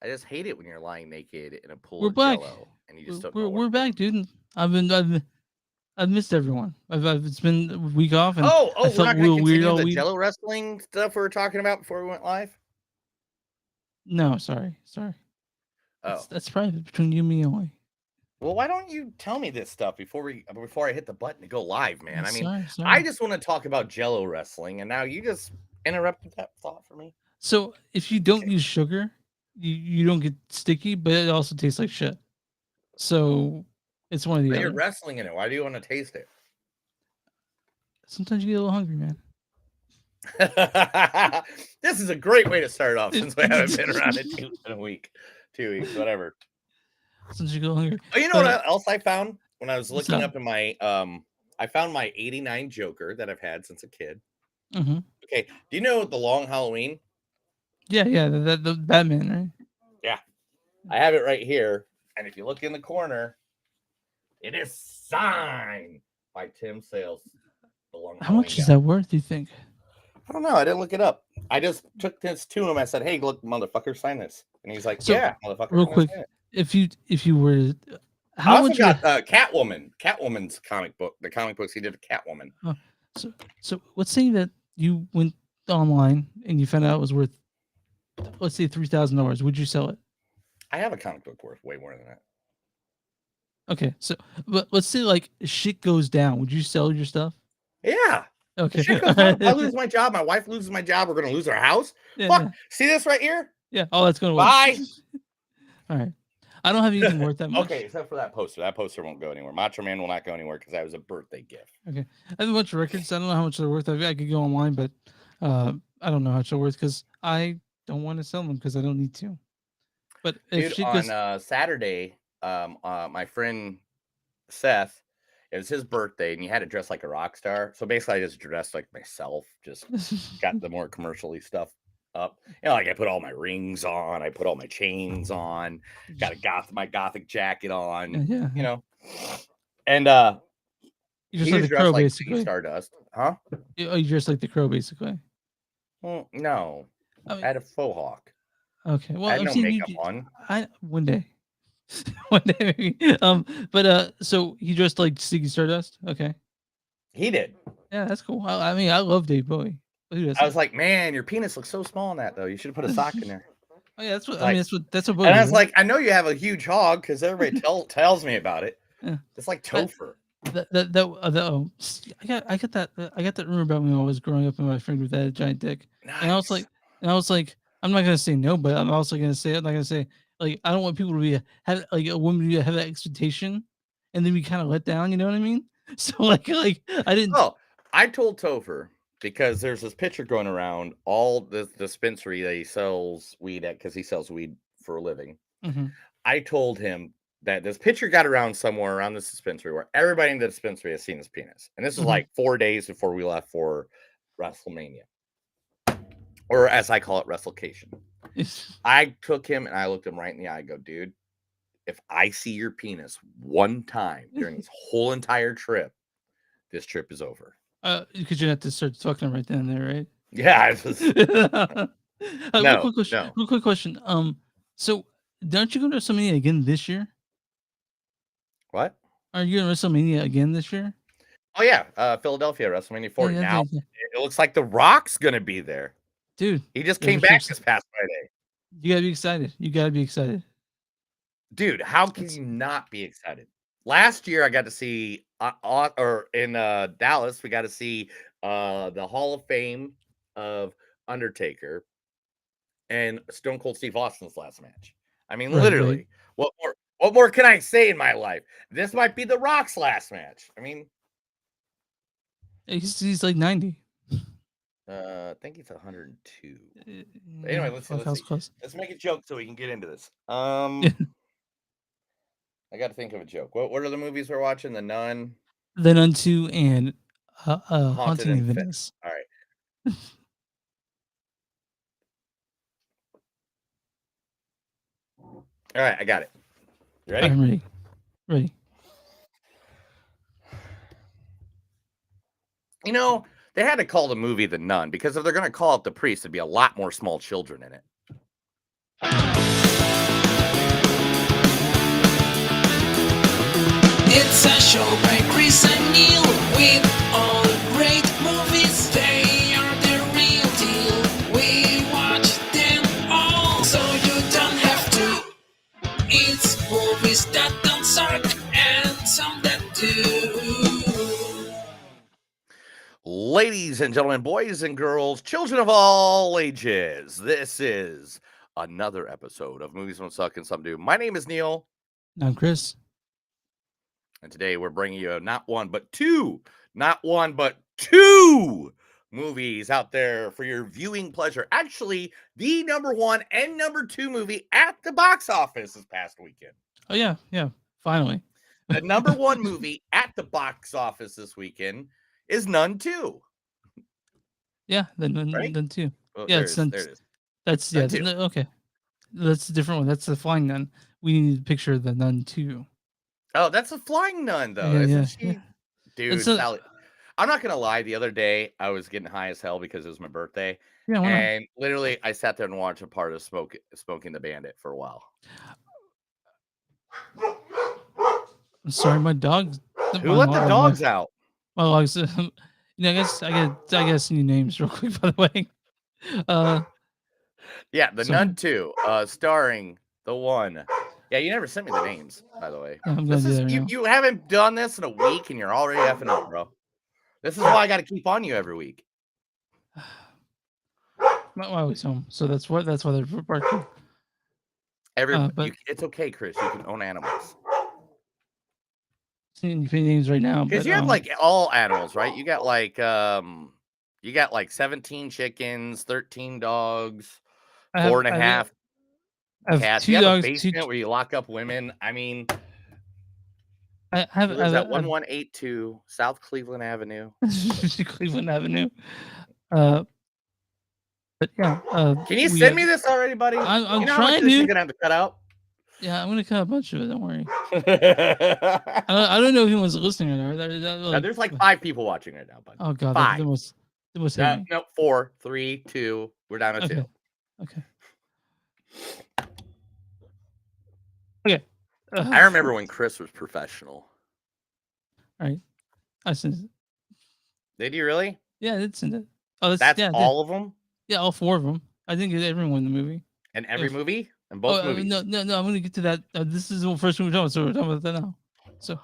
I just hate it when you're lying naked in a pool We're of back. Jello and you just don't We're know what we're to do. back, dude. I've missed everyone. It's been a week off, and I Oh, we're felt not going to real weird continue all the week. Jello wrestling stuff we were talking about before we went live. No, sorry. Oh, That's private between you and me only. well, why don't you tell me this stuff before I hit the button to go live, man? I mean, I Sorry. just want to talk about Jello wrestling, and now you just interrupted that thought for me. So if you don't use sugar, you don't get sticky, but it also tastes like shit. So it's one or the But you're other. wrestling in it. Why do you want to taste it? Sometimes you get a little hungry, man. This is a great way to start off since we haven't been around in a week, 2 weeks, whatever. Sometimes you get a little hungry. Oh, you know But what else I found when I was what's looking up? up in my I found my '89 Joker that I've had since a kid. Mm-hmm. Okay, do you know the Long Halloween? Yeah. The Batman, right? Yeah, I have it right here, and if you look in the corner, it is signed by Tim Sales. The Long How Halloween much is guy. that worth? Do you think? I don't know. I didn't look it up. I just took this to him. I said, "Hey, look, motherfucker, sign this." And he's like, So "Yeah, motherfucker, real I'm gonna quick, sign it." if you were, I how also much would? got Catwoman. Catwoman's comic book. The comic books he did of Catwoman. Uh, so let's say that you went online and you found out it was worth, let's say $3,000. Would you sell it? I have a comic book worth way more than that. Okay, so but let's say like shit goes down. Would you sell your stuff? Yeah. Okay. If shit goes down, I lose my job. My wife loses my job. We're gonna lose our house. Fuck. Yeah. See this right here? Yeah. Oh, that's going away. Bye. All right. I don't have anything worth that much. Okay, except for that poster. That poster won't go anywhere. Macho Man will not go anywhere because that was a birthday gift. Okay. I have a bunch of records. I don't know how much they're worth. I could go online, but I don't know how much they're worth because I don't want to sell them because I don't need to. But if Dude, shit on goes, Saturday, my friend Seth, it was his birthday, and he had to dress like a rock star. So basically, I just dressed like myself, just got the more commercially stuff up. You know, like I put all my rings on, I put all my chains on, got my gothic jacket on, yeah, you know. And you just he like was the crow, dressed like Ziggy basically. Stardust, huh? You just like the crow, basically. No, I I mean, had a faux hawk. okay. I Well, had I've no seen you. makeup on. I one day, one day maybe. But so he dressed like Ziggy Stardust. Okay. He did. Yeah, that's cool. I mean, I love Dave Bowie. Who I doesn't? was like, man, your penis looks so small in that though. You should have put a sock in there. Oh yeah, that's what I mean. Like, That's what and Bowie I did, was right? like, I know you have a huge hog because everybody tells me about it. Yeah. It's like But Topher. I got that I got that rumor about when I was growing up and my friend with that giant dick, and I was Nice. like, I'm not gonna say no, but I'm also gonna say I'm not gonna say like I don't want people to be have like a woman to have that expectation, and then be kind of let down. You know what I mean? So like I didn't. Oh, I told Topher because there's this picture going around all the dispensary that he sells weed at because he sells weed for a living. Mhm. I told him that this picture got around somewhere around this dispensary where everybody in the dispensary has seen his penis. And this is Mhm. like 4 days before we left for WrestleMania, or as I call it, WrestleCation. I took him and I looked him right in the eye. I go, dude, if I see your penis one time during this whole entire trip, this trip is over. Because you have to start talking right then and there, right? Yeah, it was, Real no, quick question. no. Real quick question. So don't you go to WrestleMania again this year? What? Are you going to WrestleMania again this year? Oh yeah, Philadelphia WrestleMania Yeah, 40. Now it looks like The Rock's gonna be there. dude. He just You came back this past Friday. gotta be excited. You gotta be excited. Dude, how can It's you not be excited? Last year I got to see or in Dallas, we got to see the Hall of Fame of Undertaker and Stone Cold Steve Austin's last match. I mean, right. literally, what more can I say in my life? This might be The Rock's last match. I mean, He's like 90. I think it's 102. Yeah, Anyway, let's see. fuck, I was close. Let's make a joke so we can get into this. Yeah. I got to think of a joke. What are the movies we're watching? The Nun, Then unto and Haunted, haunting in and Fit. Venice. All right. All right, I got it. You ready? I'm ready. Ready. You know, they had to call the movie The Nun because if they're going to call it The Priest, there'd be a lot more small children in it. It's a show by Chris and Neil with all great movies. They are the real deal. We watch them all, so you don't have to. It's movies that don't suck and some that do. Ladies and gentlemen, boys and girls, children of all ages, this is another episode of Movies Don't Suck and Some Do. My name is Neil, I'm Chris. and today we're bringing you not one but two movies out there for your viewing pleasure. Actually, the number one and number two movie at the box office this past weekend. Oh yeah, finally. The number one movie at the box office this weekend is Nun 2. Yeah, then Right? two. Oh, Yeah, there it's it is. Nun. There it is. That's Nun 2. okay. That's a different one. That's the Flying Nun. We need a picture of the Nun 2. Oh, that's a flying nun, though, Yeah, isn't she? yeah. Dude, It's a- Sally. I'm not gonna lie. The other day, I was getting high as hell because it was my birthday, Yeah, why not? and literally, I sat there and watched a part of Smoking the Bandit for a while. I'm sorry, my dog. Who let the dogs out? My dogs. I guess I gotta see new names real quick. By the way, Yeah, the So- Nun 2, starring the one. Yeah, you never sent me the names, by the way. Yeah, I'm gonna This do is that right now. you haven't done this in a week, and you're already effing up, bro. This is why I got to keep on you every week. My dog's home, so that's why they're barking. But- It's okay, Chris. You can own animals Seeing names right now, because but you have like all animals, right? You got like 17 chickens, 13 dogs, I have- 4.5 I have cats. two You have dogs. a basement where you lock up women. I mean, I have who lives at 1182 South Cleveland Avenue. Cleveland Avenue. But yeah. Can you send me this already, buddy? I'm you know how much trying this you're to. gonna have to cut out? Yeah, I'm gonna cut a bunch of it. Don't worry. Now, I don't know if anyone's listening or not. there's like 5 people watching right now, buddy. Oh god, 5. that was No, heavy. no, 4, 3, 2. We're down to 2. Okay. Okay. I remember when Chris was professional. I sent it. Did you really? Yeah, I did send it. Oh, That's yeah, all of them? Yeah, all 4 of them. I didn't get everyone in the movie. In every If- movie? In both movies? No, I'm gonna get to that. This is the first one we're talking about, so we're talking about that now. So,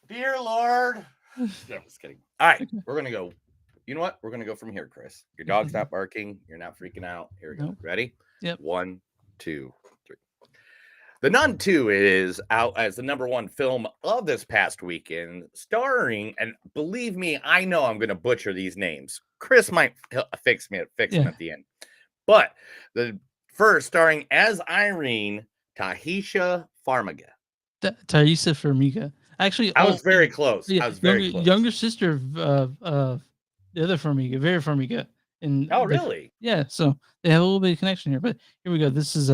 Dear Lord. No, I'm just kidding. All right, Okay. we're gonna go. You know what? We're gonna go from here, Chris. Your dog's not barking. You're not freaking out. Here we go. Nope. Ready? Yep. 1, 2, 3. The Nun 2 is out as the number one film of this past weekend, starring, and believe me, I know I'm gonna butcher these names. Chris might fix them at the end. But the first starring as Irene, Tahisha Farmiga. Thaisa Farmiga. Actually, I was very close. Yeah, I was very close. younger sister of the other Farmiga, Vera Farmiga. Oh, really? Yeah, so they have a little bit of connection here. But here we go. This is I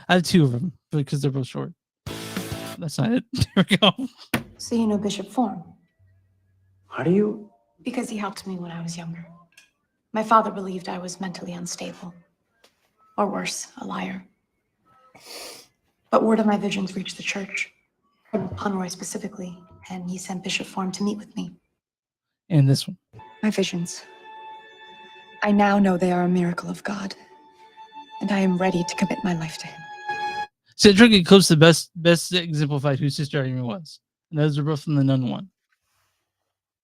have 2 of them because they're both short. That's not it. Here we go. So you know Bishop Form? How do you? Because he helped me when I was younger. My father believed I was mentally unstable. Or worse, a liar. But word of my visions reached the church, from Pomeroy specifically, and he sent Bishop Form to meet with me. And this one. My visions. I now know they are a miracle of God, and I am ready to commit my life to him. Cedric and Clip's the best exemplified who Sister Irene was. And those are both from the Nun one.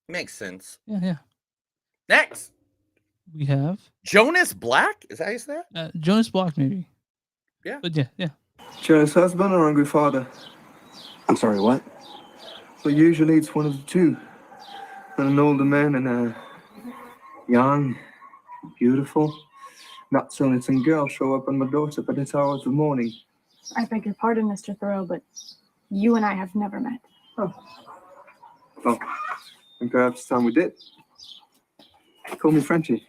Makes sense. Yeah. Next, We have Jonas Black. Is that how you say that? Jonas Block, maybe. Yeah. But yeah. Jealous husband or angry father? I'm sorry, what? Well, usually it's one of the two. When an older man and a young, beautiful, not so innocent girl show up on my doorstep at this hour of the morning. I beg your pardon, Mr. Thoreau, but you and I have never met. Well, and perhaps it's time we did. Call me Frenchie.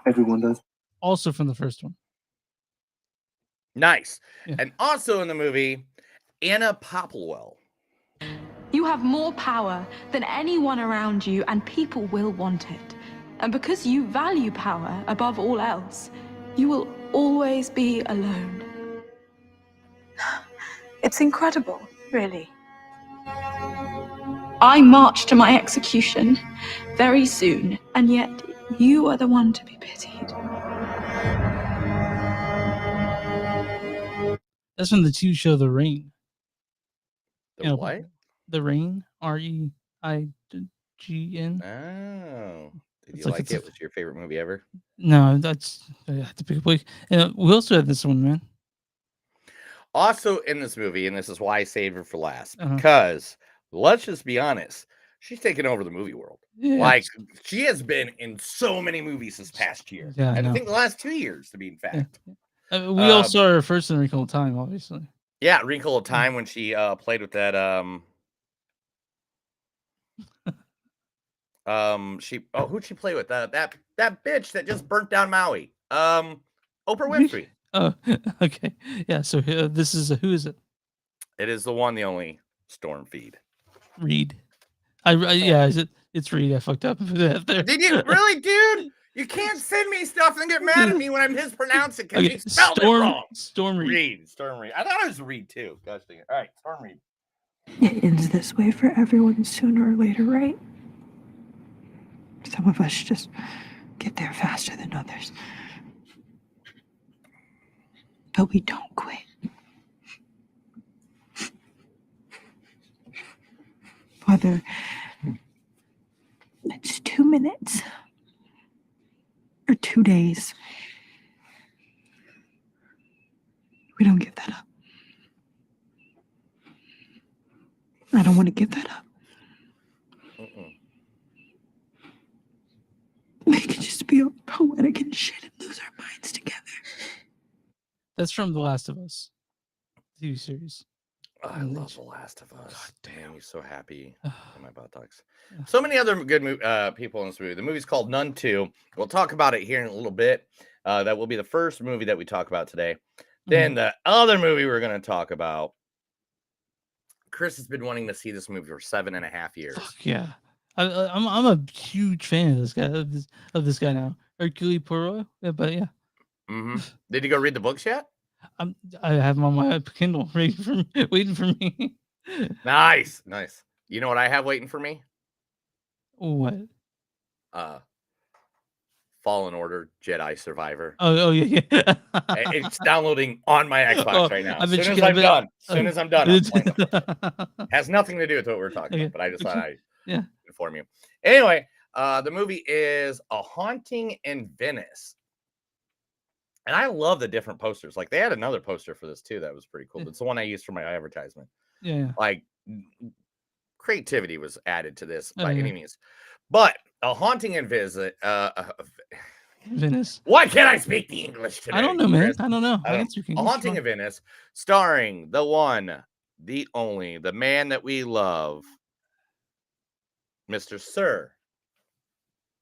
Everyone does. Also from the first one. Nice. Yeah. And also in the movie, Anna Popplewell. You have more power than anyone around you, and people will want it. And because you value power above all else, you will always be alone. It's incredible, really. I march to my execution very soon, and yet you are the one to be pitied. That's from the TV show The Rain. The You know, what? The Rain, REIGN. Oh, did It's you like like it's it? Was it your favorite movie ever? No, that's I have to pick a week. And we also had this one, man. Also in this movie, and this is why I saved her for last, Uh-huh. because let's just be honest, she's taken over the movie world. Yeah. Like she has been in so many movies this past year, Yeah, I and I know. think the last 2 years, to be in fact. We all saw her first in Wrinkle of Time, obviously. Yeah, Wrinkle of Time when she played with that who'd she play with? That bitch that just burnt down Maui. Oprah Winfrey. Oh, okay. Yeah, so this is who is it? It is the one, the only Storm Feed. Reed. Yeah, is it? It's Reed. I fucked up. There. Did you really, dude? You can't send me stuff and get mad at me when I mispronounce it because Okay, you spelled it wrong. Storm Reed. Storm Reed. I thought it was Reed too. Gosh dang it. All right, Storm Reed. It ends this way for everyone sooner or later, right? Some of us just get there faster than others. But we don't quit. Whether it's 2 minutes or 2 days, we don't give that up. I don't want to give that up. We could just be all poetic and shit and lose our minds together. That's from The Last of Us TV series. Oh, I love The Last of Us. God damn, he's so happy in my buttocks. Yeah. So many other good people in this movie. The movie's called Nun 2. We'll talk about it here in a little bit. That will be the first movie that we talk about today. Then the other movie we're going to talk about, Chris has been wanting to see this movie for 7.5 years. Fuck yeah. I'm a huge fan of this guy of this guy now. Hercule Poirot. Yeah, but yeah. Mm-hmm. Did you go read the books yet? I have them on my Kindle waiting for me. Nice. You know what I have waiting for me? What? Fallen Order Jedi Survivor. Oh yeah. It's downloading on my Xbox right now. As soon as I'm done, I'm playing it. Has nothing to do with what we're talking about, but I just thought I'd inform you. Anyway, the movie is A Haunting in Venice. And I love the different posters. Like they had another poster for this too that was pretty cool. It's the one I used for my advertisement. Yeah. Like creativity was added to this by any means. But A Haunting in Venice. Why can't I speak the English today? I don't know, man. Chris? I don't know. A Haunting in Venice, starring the one, the only, the man that we love, Mr. Sir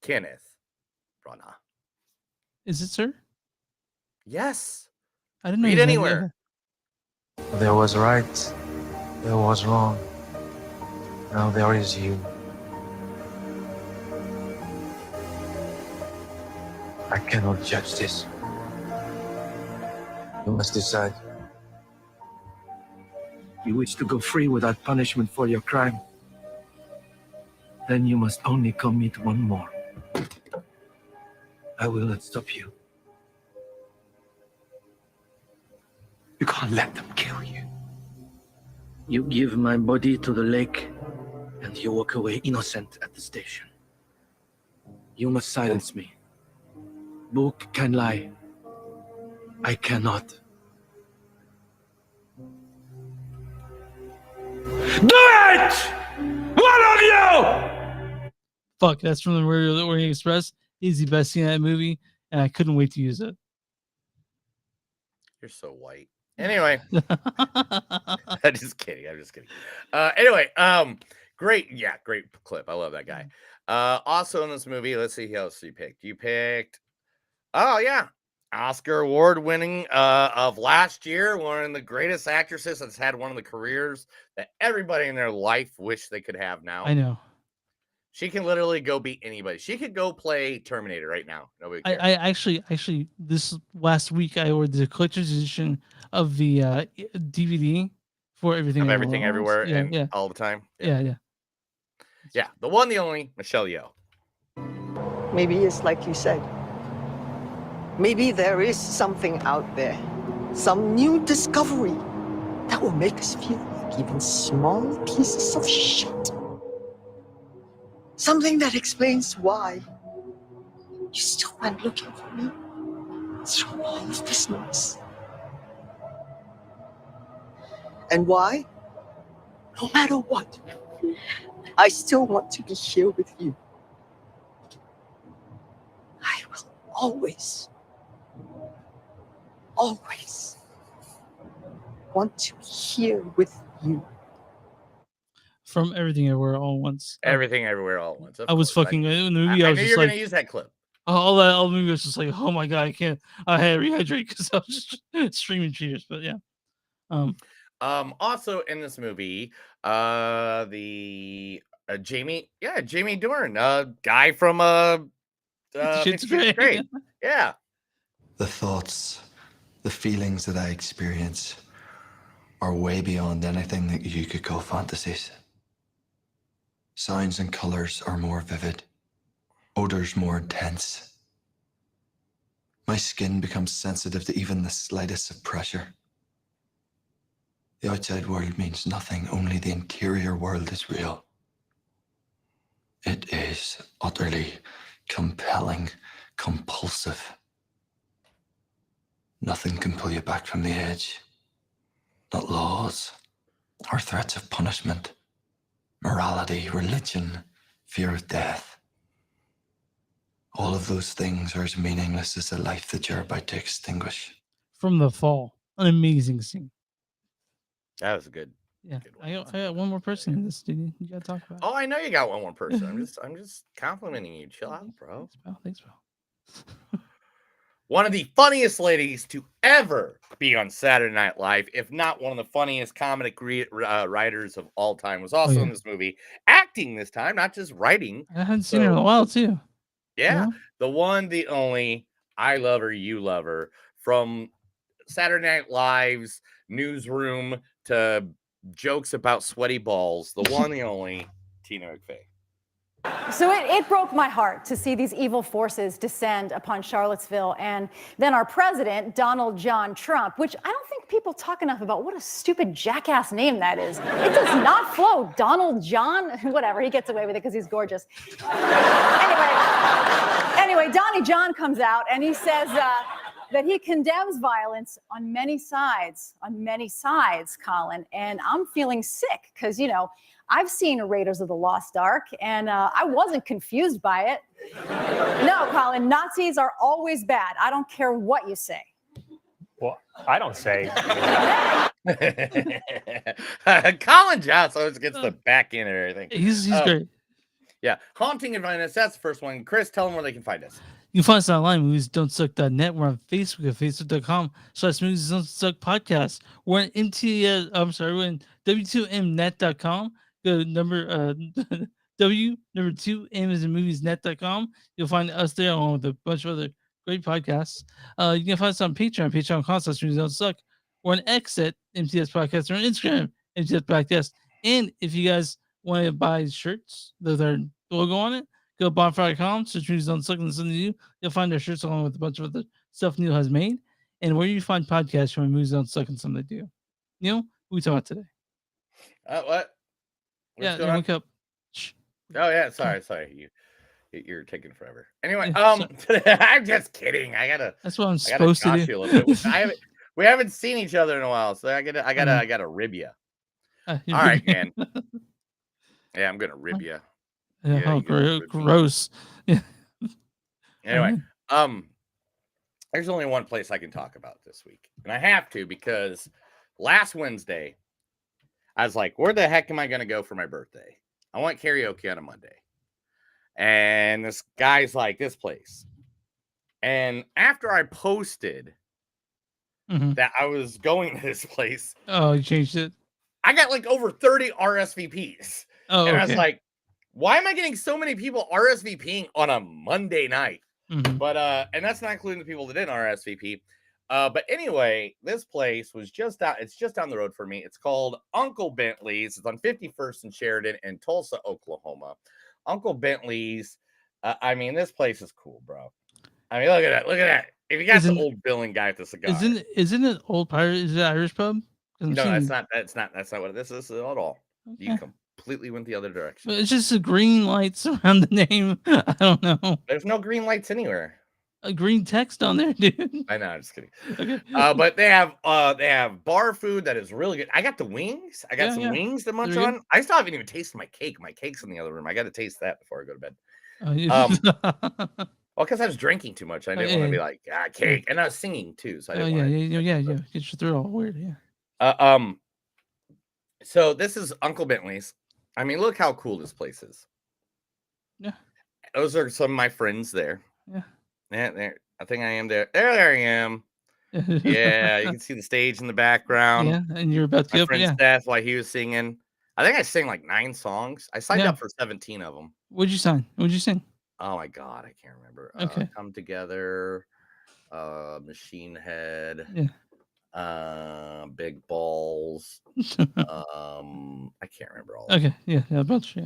Kenneth Branagh. Is it, sir? Yes. I didn't know. Read anywhere. There was right, there was wrong. Now there is you. I cannot judge this. You must decide. You wish to go free without punishment for your crime? Then you must only commit one more. I will not stop you. You can't let them kill you. You give my body to the lake, and you walk away innocent at the station. You must silence me. Book can lie. I cannot. Do it! One of you! Fuck, that's from the Orient Express. He's the best scene in that movie, and I couldn't wait to use it. You're so white. Anyway, I'm just kidding. Anyway, great clip. I love that guy. Also in this movie, let's see who else you picked. You picked, Oscar award winning of last year, one of the greatest actresses that's had one of the careers that everybody in their life wish they could have now. I know. She can literally go beat anybody. She could go play Terminator right now. Nobody cares. I actually this last week I ordered the collector's edition of the DVD for everything. Of everything, Everywhere All at everywhere, Once. and all the time. Yeah. Yeah, the one, the only Michelle Yeoh. Maybe it's like you said. Maybe there is something out there, some new discovery that will make us feel like even small pieces of shit. Something that explains why you still went looking for me through all of this noise. And why? No matter what, I still want to be here with you. I will always want to be here with you. From Everything Everywhere All at Once. Everything, everywhere, all at once. I was fucking in the movie. I I was knew just you were like, gonna use that clip. all the movie was just like, oh my god, I can't. I had to rehydrate because I was just streaming cheers. But yeah, Also in this movie, Jamie Dornan, guy from Shit's Fifty Shades of Grey. Grey. Yeah. The thoughts, the feelings that I experience are way beyond anything that you could call fantasies. Sounds and colors are more vivid, odors more intense. My skin becomes sensitive to even the slightest of pressure. The outside world means nothing, only the interior world is real. It is utterly compelling, compulsive. Nothing can pull you back from the edge. Not laws or threats of punishment, morality, religion, fear of death. All of those things are as meaningless as the life that you're about to extinguish. From The Fall, an amazing scene. That was a good. Yeah, Good one. I got one more person in this, dude. You gotta talk about. Oh, I know you got one more person. I'm just complimenting you. Chill out, bro. Thanks, bro. One of the funniest ladies to ever be on Saturday Night Live, if not one of the funniest comedic writers of all time, was also in this movie, acting this time, not just writing. I haven't seen her in a while too. Yeah, Yeah. the one, the only, I love her, you love her, from Saturday Night Live's newsroom to jokes about sweaty balls, the one, the only, Tina McVeigh. So it broke my heart to see these evil forces descend upon Charlottesville and then our president, Donald John Trump, which I don't think people talk enough about what a stupid jackass name that is. It does not flow. Donald John, whatever, he gets away with it because he's gorgeous. Anyway, Donnie John comes out and he says that he condemns violence on many sides, Colin. And I'm feeling sick because, I've seen Raiders of the Lost Ark, and I wasn't confused by it. No, Colin, Nazis are always bad. I don't care what you say. Well, I don't say. Colin Johnson always gets the back end of everything. He's great. Yeah, Haunting and Violence, that's the first one. Chris, tell them where they can find us. You can find us online, moviesdon'tsuck.net. We're on Facebook at facebook.com/movies don't suck podcast. We're in we're in w2mnet.com. Go number 2m is in moviesnet.com. You'll find us there along with a bunch of other great podcasts. You can find us on patreon.com/movies don't suck. We're on X at MTS Podcast. We're on Instagram, MTS Podcast. And if you guys want to buy shirts with our logo on it, go to bonfire.com, search Movies Don't Suck and listen to you. You'll find our shirts along with a bunch of other stuff Neil has made. And where you find podcasts from Movies Don't Suck and something they do. Neil, what are we talking about today? What? What's going on? Wake up. Oh yeah, sorry. You're taking forever. Anyway, I'm just kidding. That's what I'm supposed to do. You a little bit. We haven't seen each other in a while, so I gotta rib you. All right, man. Yeah, I'm gonna rib you. Yeah, gross. Yeah. Anyway, there's only one place I can talk about this week, and I have to because last Wednesday I was like, where the heck am I going to go for my birthday? I want karaoke on a Monday. And this guy's like, this place. And after I posted that I was going to this place. Oh, you changed it? I got like over 30 RSVPs. Oh, and okay. I was like, why am I getting so many people RSVPing on a Monday night? But, and that's not including the people that didn't RSVP. But anyway, this place was just out. It's just down the road for me. It's called Uncle Bentley's. It's on 51st and Sheridan in Tulsa, Oklahoma. Uncle Bentley's. I mean, this place is cool, bro. I mean, look at that. Look at that. If you got the old billing guy with the cigar. Isn't it Old Pirate? Is it Irish pub? No, that's not what this is at all. You completely went the other direction. But it's just the green lights around the name. I don't know. There's no green lights anywhere. A green text on there, dude. I know, I'm just kidding. Okay. But they have bar food that is really good. I got the wings. I got some wings to munch on. I still haven't even tasted my cake. My cake's in the other room. I got to taste that before I go to bed. Well, because I was drinking too much. I didn't want to be like, cake. And I was singing too. So I didn't yeah. Get your throat all weird. Yeah. So this is Uncle Bentley's. I mean, look how cool this place is. Yeah. Those are some of my friends there. Yeah. Yeah, there. I think I am there. There I am. Yeah, you can see the stage in the background. Yeah, and you're about to my go. friend Seth while he was singing. I think I sang like 9 songs. I signed up for 17 of them. What'd you sign? What'd you sing? Oh my god, I can't remember. Okay. Come Together, Machine Head. Yeah. Big Balls. I can't remember all. Okay, yeah, a bunch. Yeah.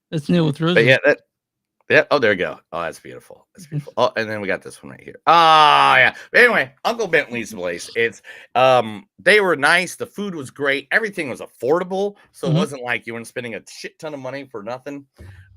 That's Neil with Roses. But yeah. Oh, there we go. Oh, that's beautiful. That's beautiful. Oh, and then we got this one right here. Ah, yeah. But anyway, Uncle Bentley's place. It's they were nice. The food was great. Everything was affordable, so it wasn't like you weren't spending a shit ton of money for nothing.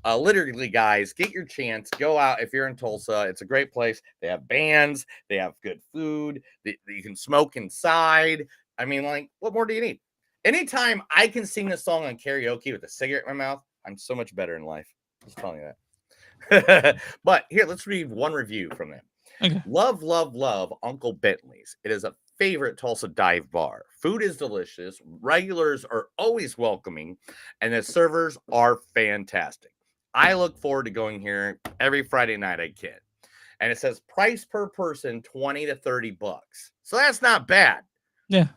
Literally, guys, get your chance. Go out if you're in Tulsa. It's a great place. They have bands. They have good food. You can smoke inside. I mean, like, what more do you need? Anytime I can sing this song on karaoke with a cigarette in my mouth, I'm so much better in life. Just telling you that. But here, let's read one review from them. Okay. Love Uncle Bentley's. It is a favorite Tulsa dive bar. Food is delicious. Regulars are always welcoming, and the servers are fantastic. I look forward to going here every Friday night I can. And it says price per person $20 to $30. So that's not bad. Yeah.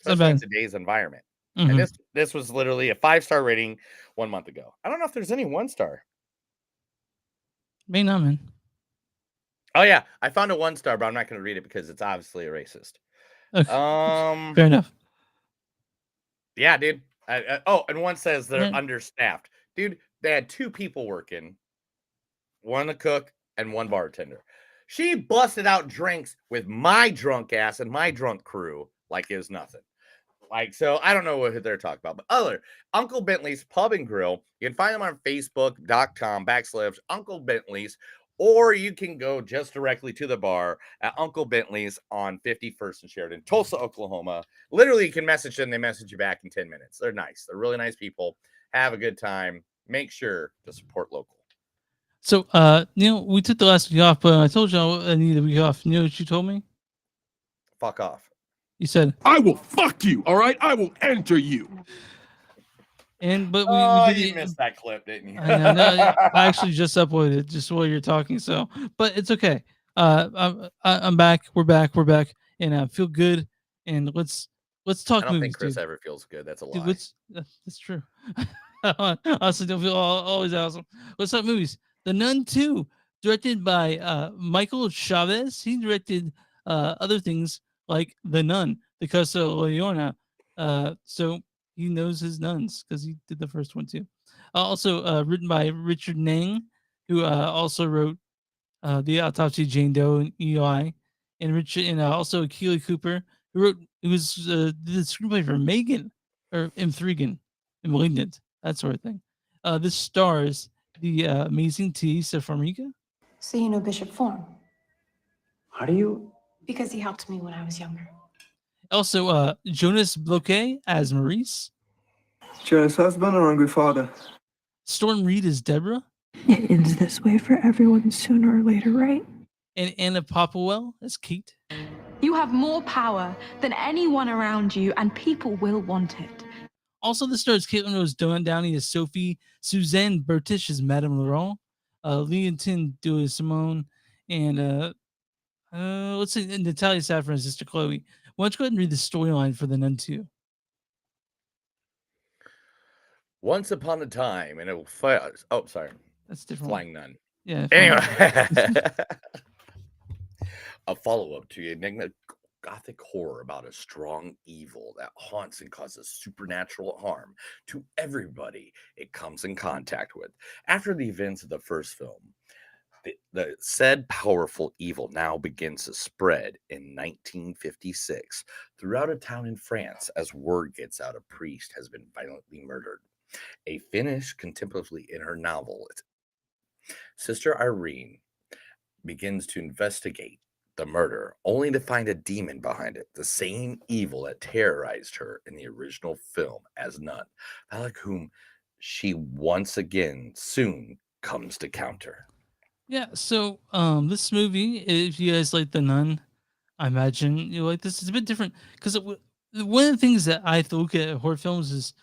Especially in today's environment. And this was literally a 5-star rating 1 month ago. I don't know if there's any 1-star. May not, man. Oh yeah, I found a 1-star, but I'm not going to read it because it's obviously a racist. Okay. Fair enough. Yeah, dude. And one says they're understaffed. Dude, they had 2 people working, one a cook and one bartender. She busted out drinks with my drunk ass and my drunk crew like it was nothing. Like, so I don't know what they're talking about, but Uncle Bentley's Pub and Grill. You can find them on Facebook.com/Uncle Bentley's, or you can go just directly to the bar at Uncle Bentley's on 51st and Sheridan, Tulsa, Oklahoma. Literally, you can message them. They message you back in 10 minutes. They're nice. They're really nice people. Have a good time. Make sure to support local. So, Neil, we took the last week off, but I told you I needed a week off. You know what you told me? Fuck off. You said, I will fuck you, all right? I will enter you. But you missed that clip, didn't you? I actually just uploaded it just while you're talking. So, but it's okay. I'm back. We're back, and I feel good. And let's talk. I don't movies, think Chris dude. ever feels good. That's a lie. Dude, that's true. I also don't feel always awesome. Let's talk movies. The Nun 2, directed by Michael Chavez. He directed other things like The Nun, the Casa Leona. So he knows his nuns because he did the first one too. Also written by Richard Nang, who also wrote The Autopsy of Jane Doe and EI, and also Keely Cooper, who was the screenplay for Megan or M3gan and Malignant, that sort of thing. This stars the amazing Teresa Farmiga. So you know Bishop Form? How do you? Because he helped me when I was younger. Also, Jonas Bloquet as Maurice. Jealous husband or angry father? Storm Reed as Deborah. It ends this way for everyone sooner or later, right? And Anna Popplewell as Kate. You have more power than anyone around you, and people will want it. Also, this stars Caitlin Rose Downey as Sophie, Suzanne Bertish as Madame Laurent, Leontine de Simone, and let's see, Natalia Saffron as Sister Chloe. Why don't you go ahead and read the storyline for The Nun 2? Once upon a time, and it will fire. Oh, sorry. That's different. Flying Nun. Yeah. Anyway. a follow-up to enigma gothic horror about a strong evil that haunts and causes supernatural harm to everybody it comes in contact with. After the events of the first film, the said powerful evil now begins to spread in 1956 throughout a town in France as word gets out a priest has been violently murdered. A finish contemplatively in her novel, Sister Irene begins to investigate the murder, only to find a demon behind it, the same evil that terrorized her in the original film as Nun, like whom she once again soon comes to counter. Yeah, so this movie, if you guys like The Nun, I imagine you like this. It's a bit different because one of the things that I look at horror films is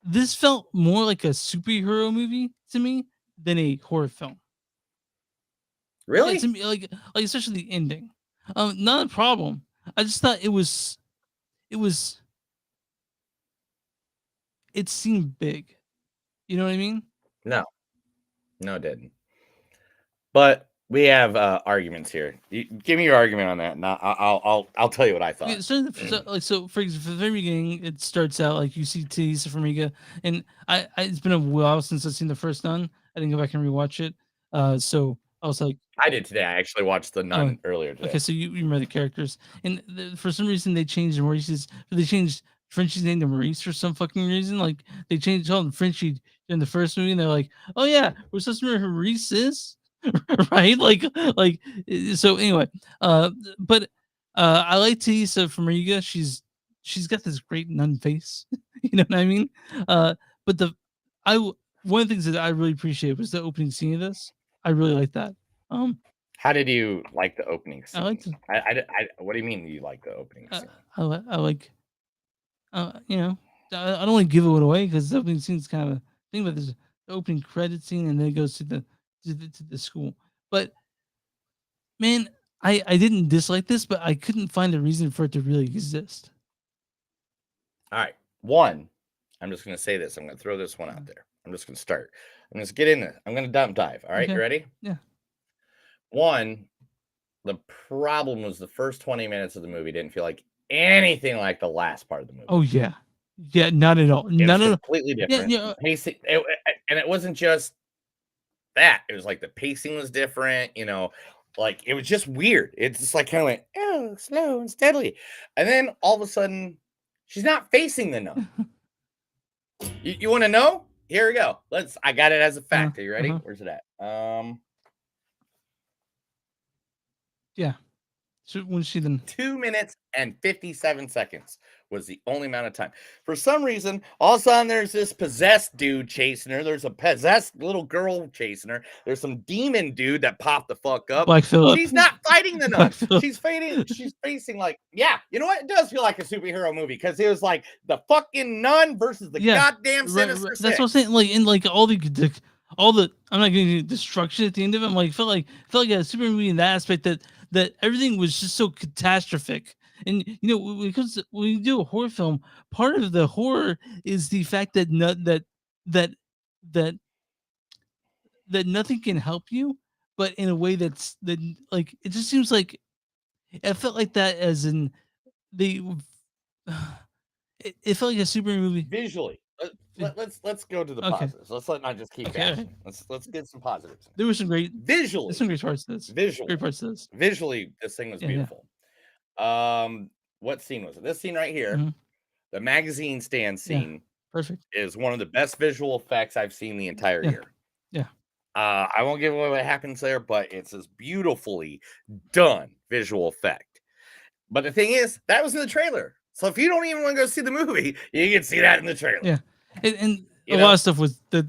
this felt more like a superhero movie to me than a horror film. Really? Yeah, to me, like especially the ending. Not a problem. I just thought it seemed big. You know what I mean? No, it didn't. But we have arguments here. Give me your argument on that, and I'll tell you what I thought. Okay, so for the very beginning, it starts out like you see Teresa Farmiga, and it's been a while since I've seen the first Nun. I didn't go back and rewatch it. So I was like, I did today. I actually watched the Nun earlier today. okay, so you remember the characters, and for some reason they changed Maurice's. They changed Frenchie's name to Maurice for some fucking reason. Like they changed all Frenchie in the first movie, and they're like, oh yeah, we're supposed to remember who Maurice is. Right, so anyway, but I like Teresa Farmiga. She's got this great nun face. You know what I mean? But one of the things that I really appreciate was the opening scene of this. I really like that. How did you like the opening scene? I liked it. What do you mean you like the opening scene? I like, you know, I don't want to give it away because the opening scene's kind of a thing, but there's the opening credit scene and then it goes to the school. But man, I didn't dislike this, but I couldn't find a reason for it to really exist. All right. One, I'm just going to say this. I'm going to throw this one out there. I'm just going to start. I'm just get in it. I'm going to dump dive. All right. Okay. You ready? Yeah. One, the problem was the first 20 minutes of the movie didn't feel like anything like the last part of the movie. Oh yeah. Yeah, not at all. It None was of completely different. Yeah. Pacing, and it wasn't just that. It was like the pacing was different, you know, like it was just weird. It's just like kind of went, oh, slow and steadily. And then all of a sudden, she's not facing the nun. You want to know? Here we go. I got it as a fact. Are you ready? Where's it at? Yeah. So when she then 2 minutes and 57 seconds was the only amount of time. For some reason, all of a sudden there's this possessed dude chasing her. There's a possessed little girl chasing her. There's some demon dude that popped the fuck up. Black Phillip. She's not fighting the nun. Black Phillip. She's facing like, yeah, you know what? It does feel like a superhero movie because it was like the fucking nun versus the goddamn Sinister Six. That's what I'm saying. Like in like all the I'm not getting destruction at the end of it. I'm like felt like a super movie in that aspect that everything was just so catastrophic. And you know, because when you do a horror film, part of the horror is the fact that that nothing can help you, but in a way that like it just seems like it felt like that as in the it felt like a super movie visually. Let's go to the Okay. positives. Let's not just keep Okay. bashing. Let's get some positives. There were some great Visually. There's some great parts to this. Visually. Great parts to this. Visually, this thing was Yeah, yeah. beautiful. What scene was it? This scene right here, Mhm. the magazine stand Yeah. scene, Perfect. is one of the best visual effects I've seen the entire Yeah. year. Yeah. I won't give away what happens there, but it's this beautifully done visual effect. But the thing is, that was in the trailer. So if you don't even want to go see the movie, you can see that in the trailer. Yeah. And You a know? lot of stuff was a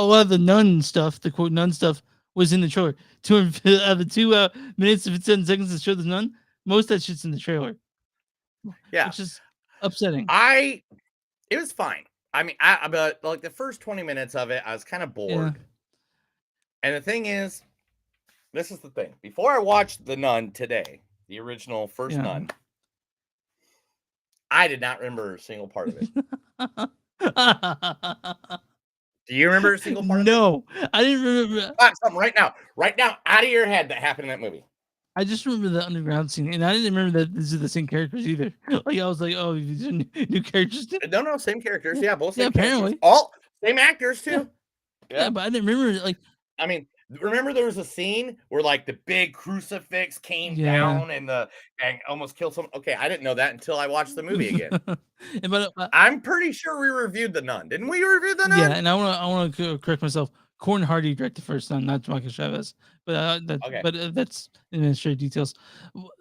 lot of the nun stuff, the quote nun stuff was in the trailer. 200 out of the 2 minutes and 10 seconds to show the nun, most of that shit's in the trailer. Yeah. Which is upsetting. It was fine. I mean, but like the first 20 minutes of it, I was kind of bored. Yeah. And the thing is, this is the thing. Before I watched The Nun today, the original first Yeah. Nun, I did not remember a single part of it. Do you remember a single part of it? No, I didn't remember. Something right now out of your head that happened in that movie. I just remember the underground scene, and I didn't remember that these are the same characters either. Like I was like, oh, these are new characters. No, same characters. Yeah, both Yeah, same characters. apparently. All same actors too. Yeah, but I didn't remember like. I mean, remember there was a scene where like the big crucifix came Yeah. down and almost killed someone. Okay, I didn't know that until I watched the movie again. But I'm pretty sure we reviewed The Nun. Didn't we review The Nun? yeah, and I want to correct myself. Corn Hardy directed the first Nun, not Michael Chavez. But that's administrative details.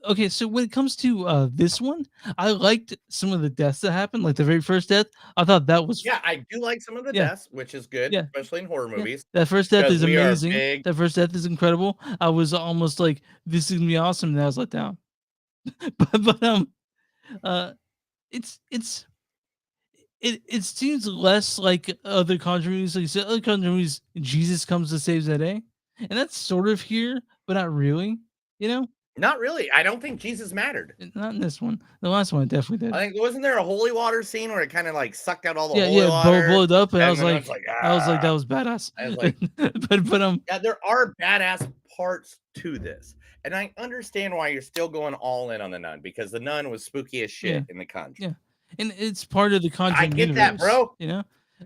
Okay, so when it comes to this one, I liked some of the deaths that happened. Like the very first death, I thought that was Yeah, I do like some of the Yeah. deaths, which is good, Yeah. especially in horror movies. that first death because is we are amazing. big- That first death is incredible. I was almost like, this is gonna be awesome, and I was let down. but it seems less like other Conjuring movies. Like you said, other Conjuring movies, Jesus comes to save the day, and that's sort of here, but not really. You know, Not really. I don't think Jesus mattered. not in this one. The last one, it definitely did. I think wasn't there a holy water scene where it kind of like sucked out all the Yeah, holy yeah, water? blow it up, and I was then like, that was badass. I was like, but yeah, there are badass parts to this, and I understand why you're still going all in on The Nun because The Nun was spooky as shit Yeah. in the Conjuring. yeah, and it's part of the Conjuring I get that, universe, bro. You know,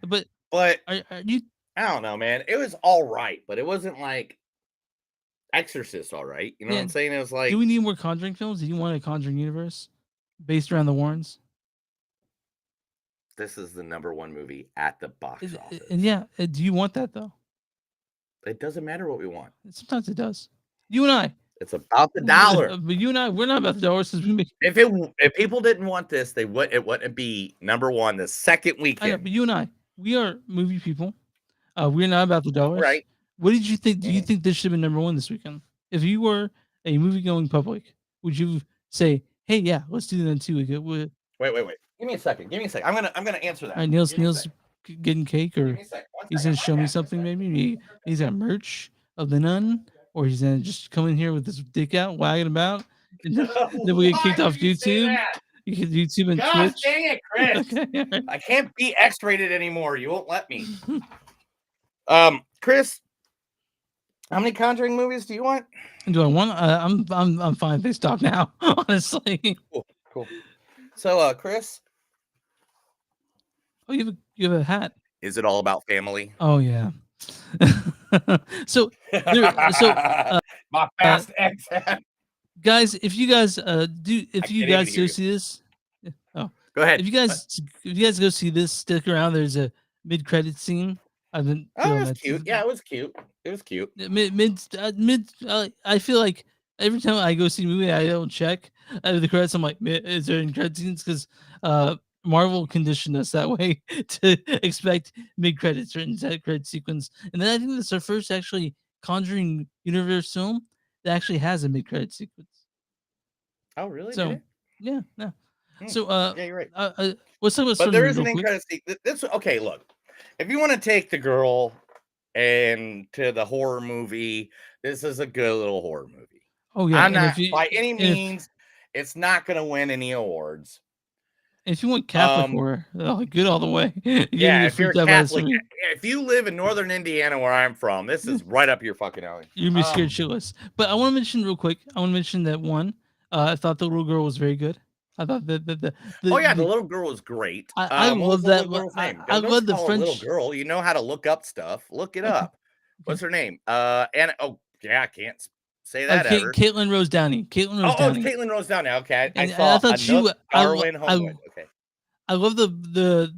but But are you? I don't know, man. It was all right, but it wasn't like Exorcist, all right. You know what Yeah. I'm saying? It was like Do we need more Conjuring films? Do you want a Conjuring universe based around the Warrens? this is the #1 movie at the box office. And yeah, do you want that though? It doesn't matter what we want. Sometimes it does. You and I. It's about the dollar. But you and I, we're not about the dollar since we make. If people didn't want this, it wouldn't be #1 the second I know, weekend. but you and I, we are movie people. We're not about the dollars. Right. What did you think? Do you think this should have been #1 this weekend? If you were a movie going public, would you say, "Hey, yeah, let's do that too"? Wait. Give me a second. I'm gonna answer that. All right, Neil's Give me a second. getting cake, or me a sec. One he's second. gonna show me something. Maybe he's got merch of the Nun, or he's gonna just come in here with his dick out, wagging about, and then we get kicked off YouTube. You can YouTube and Gosh Twitch. dang it, Chris! Okay, all right. I can't be X-rated anymore. You won't let me. Chris, how many Conjuring movies do you want? Do I want? I'm fine if they stop now. Honestly. Cool. So, Chris, Oh, you have a hat. is it all about family? Oh yeah. so My fast X hat. guys, if you guys if you can't even guys hear go you. see this, Go ahead. If you guys go see this, stick around. There's a mid-credit scene. I've been Oh, feeling it was that cute. Yeah, it was cute. It was cute. mid. I feel like every time I go see a movie, I don't check the credits. I'm like, is there any credit scenes? Because Marvel conditioned us that way to expect mid credits or end credit sequence. And then I think this is our first actually Conjuring universe film that actually has a mid credit sequence. Oh, really? So Did it? yeah, no. Hmm. So Yeah, you're right. let's talk about But there Storm is real an quick. incredible. This okay. Look, if you want to take the girl and to the horror movie, this is a good little horror movie. Oh yeah, I'm and not if you- by any and if- means. It's not going to win any awards. If you want Catholic horror, good all the way. Yeah, if you're freaked out by the Catholic, story. if you live in northern Indiana, where I'm from, this is right up your fucking alley. You're gonna be scared shitless. But I want to mention real quick. I want to mention that one. I thought the little girl was very good. I thought that the Oh yeah, the little girl was great. I What was love the that. little girl's name? I Don't love the call her a little French. girl. You know how to look up stuff. Look it up. What's her name? Anna. Oh yeah, I can't say that ever. Caitlin Rose Downey. Caitlin Rose Oh, Downey. it's Caitlin Rose Downey. Okay, I And saw. I thought she another wa- I Darwin lo- Homewood. Okay. I love the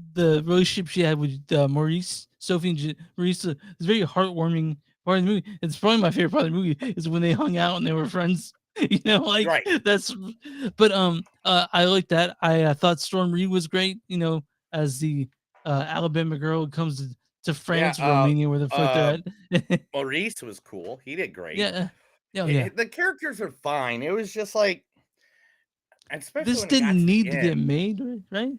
relationship she had with Maurice, Sophie, and Maurice. It's very heartwarming part of the movie. It's probably my favorite part of the movie is when they hung out and they were friends. You know, like that's. But I like that. I thought Storm Reed was great. You know, as the Alabama girl who comes to France, Romania, where the fuck they're at. Maurice was cool. He did great. Yeah. Yeah. The characters are fine. It was just like, especially This when it got didn't to need the to get end. made, right?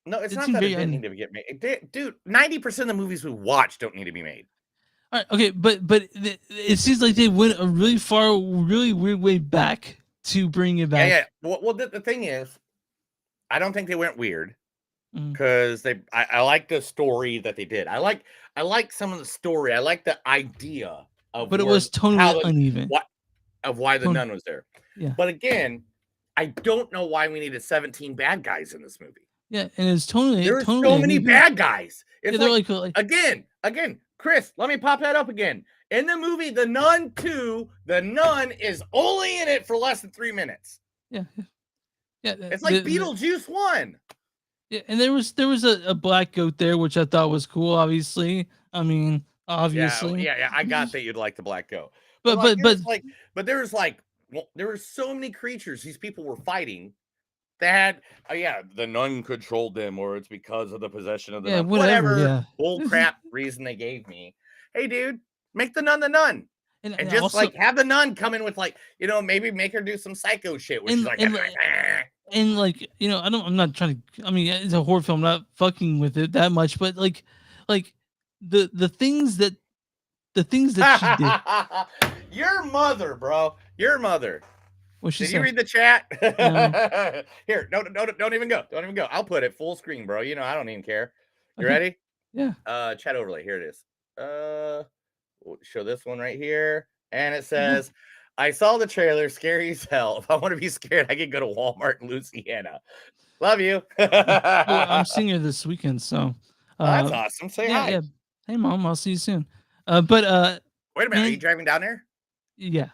No, it's It not seemed that it very didn't need to get made. Dude, 90% of the movies we watch don't need to be made. All right, okay, but it seems like they went a really far, really weird way back to bring it back. Yeah. Well, the thing is, I don't think they went weird Mm. because I like the story that they did. I like some of the story. I like the idea of. But it where- was how totally uneven. What? of why the Tony- nun was there. Yeah. But again, I don't know why we needed 17 bad guys in this movie. Yeah, and it's totally There's totally so many bad guys. Yeah, It's they're like, again, Chris, let me pop that up again. In the movie The Nun 2, the nun is only in it for less than 3 minutes. Yeah. Yeah. It's like Beetlejuice 1. Yeah, and there was a black goat there, which I thought was cool. Obviously, I mean, obviously, Yeah. I got that you'd like the black goat. But there were so many creatures these people were fighting that the nun controlled them, or it's because of the possession of the nun. whatever, bull crap reason they gave me. Hey, dude, make the nun. And just also- like have the nun come in with maybe make her do some psycho shit where she's like, and like I'm not trying to. I mean, it's a horror film. I'm not fucking with it that much, but like the things that she did. Your mother, bro. Your mother. What she Did said? you read the chat? No. Here, don't even go. Don't even go. I'll put it full screen, bro. I don't even care. You Okay. ready? Yeah. Chat overlay. Here it is. We'll show this one right here. And it says, I saw the trailer, scary as hell. If I want to be scared, I can go to Walmart in Louisiana. Love you. Well, I'm seeing her this weekend, so that's awesome. Say hi. Yeah. Hey, Mom, I'll see you soon. But wait a minute, are you driving down there? Yeah,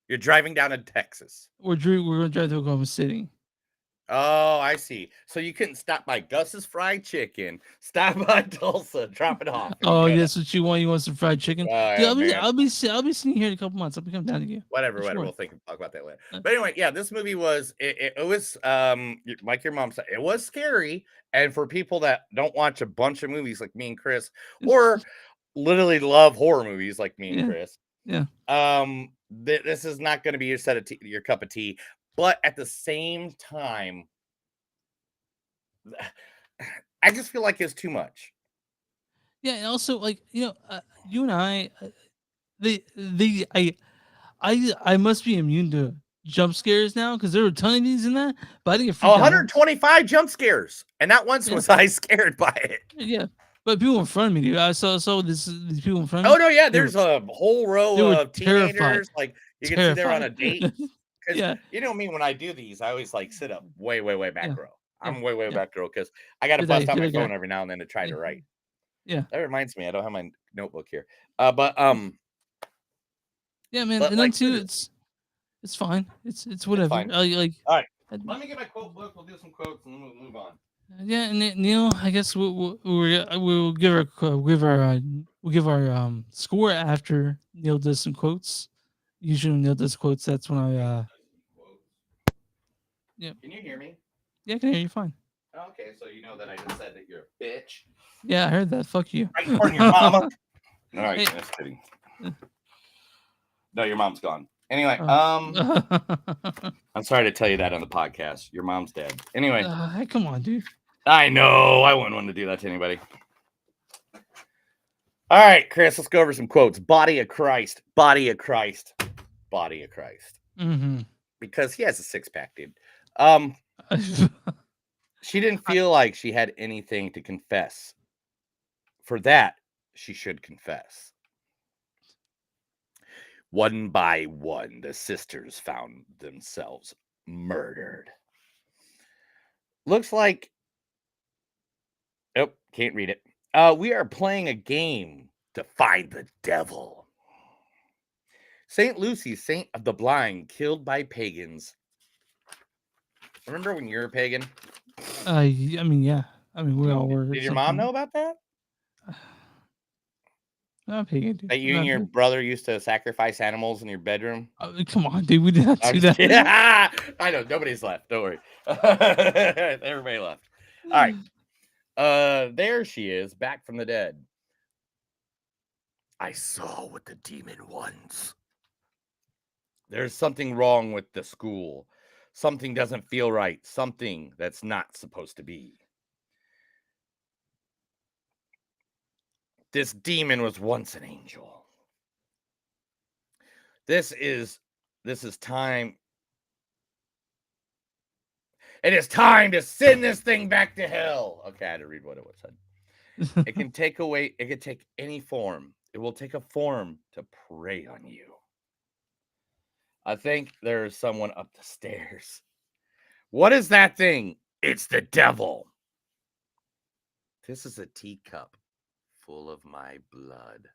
You're driving down to Texas. we're gonna drive to Oklahoma City. Oh, I see. So you couldn't stop by Gus's Fried Chicken, stop by Tulsa, drop it off. Oh, that's what you want. You want some fried chicken? Oh, Yeah, yeah, I'll be seeing you here in a couple months. I'll be coming down to you. Whatever. Sure. We'll talk about that later. But anyway, this movie was it was like your mom said, it was scary. And for people that don't watch a bunch of movies like me and Chris, or literally love horror movies like me and Chris, this is not going to be your cup of tea. But at the same time, I just feel like it's too much. Yeah, and also like you and I, I must be immune to jump scares now because there were a ton of these in that, but I didn't get freaked out. 125 jump scares, and not once was I scared by it. Yeah, but people in front of me, dude. I saw these people in front of me. Oh no, yeah, there's a whole row of teenagers. Terrified. Like you can see they're on a Terrified. date. Because you know me, when I do these, I always like sit up way back row. I'm way back row because I got to bust out my phone every now and then to try to write. Yeah, that reminds me, I don't have my notebook here. Yeah, man. but And like, then too, it's fine. It's whatever. fine. Like, all right. Let me get my quote book. We'll do some quotes and then we'll move on. yeah, and Neil, I guess we'll give our score after Neil does some quotes. Usually when Neil does quotes, that's when I yeah. Can you hear me? Yeah, I can hear you fine. Okay, so you know that I just said that you're a bitch. Yeah, I heard that. Fuck you. Right in front of your mama. All right, Hey. just kidding. No, your mom's gone. Anyway, Oh. I'm sorry to tell you that on the podcast. Your mom's dead. Anyway, Hey, come on, dude. I know. I wouldn't want to do that to anybody. All right, Chris, let's go over some quotes. Body of Christ. Body of Christ. Body of Christ. Mm-hmm. Because he has a six-pack, dude. She didn't feel like she had anything to confess. For that, she should confess. One by one, the sisters found themselves murdered. Looks like... Oh, can't read it. We are playing a game to find the devil. St. Lucy, saint of the blind, killed by pagans. Remember when you were a pagan? I mean, yeah. I mean, we all were. Did your mom know about that? Not pagan, dude. That you and your brother used to sacrifice animals in your bedroom? Come on, dude. We did not I'm do just that. kidding. I know. Nobody's left. Don't worry. Everybody left. All right. There she is, back from the dead. I saw what the demon wants. There's something wrong with the school. Something doesn't feel right. Something that's not supposed to be. This demon was once an angel. This is time. It is time to send this thing back to hell. Okay, I had to read what it was. It can take any form. It will take a form to prey on you. I think there's someone up the stairs. What is that thing? It's the devil. This is a teacup full of my blood.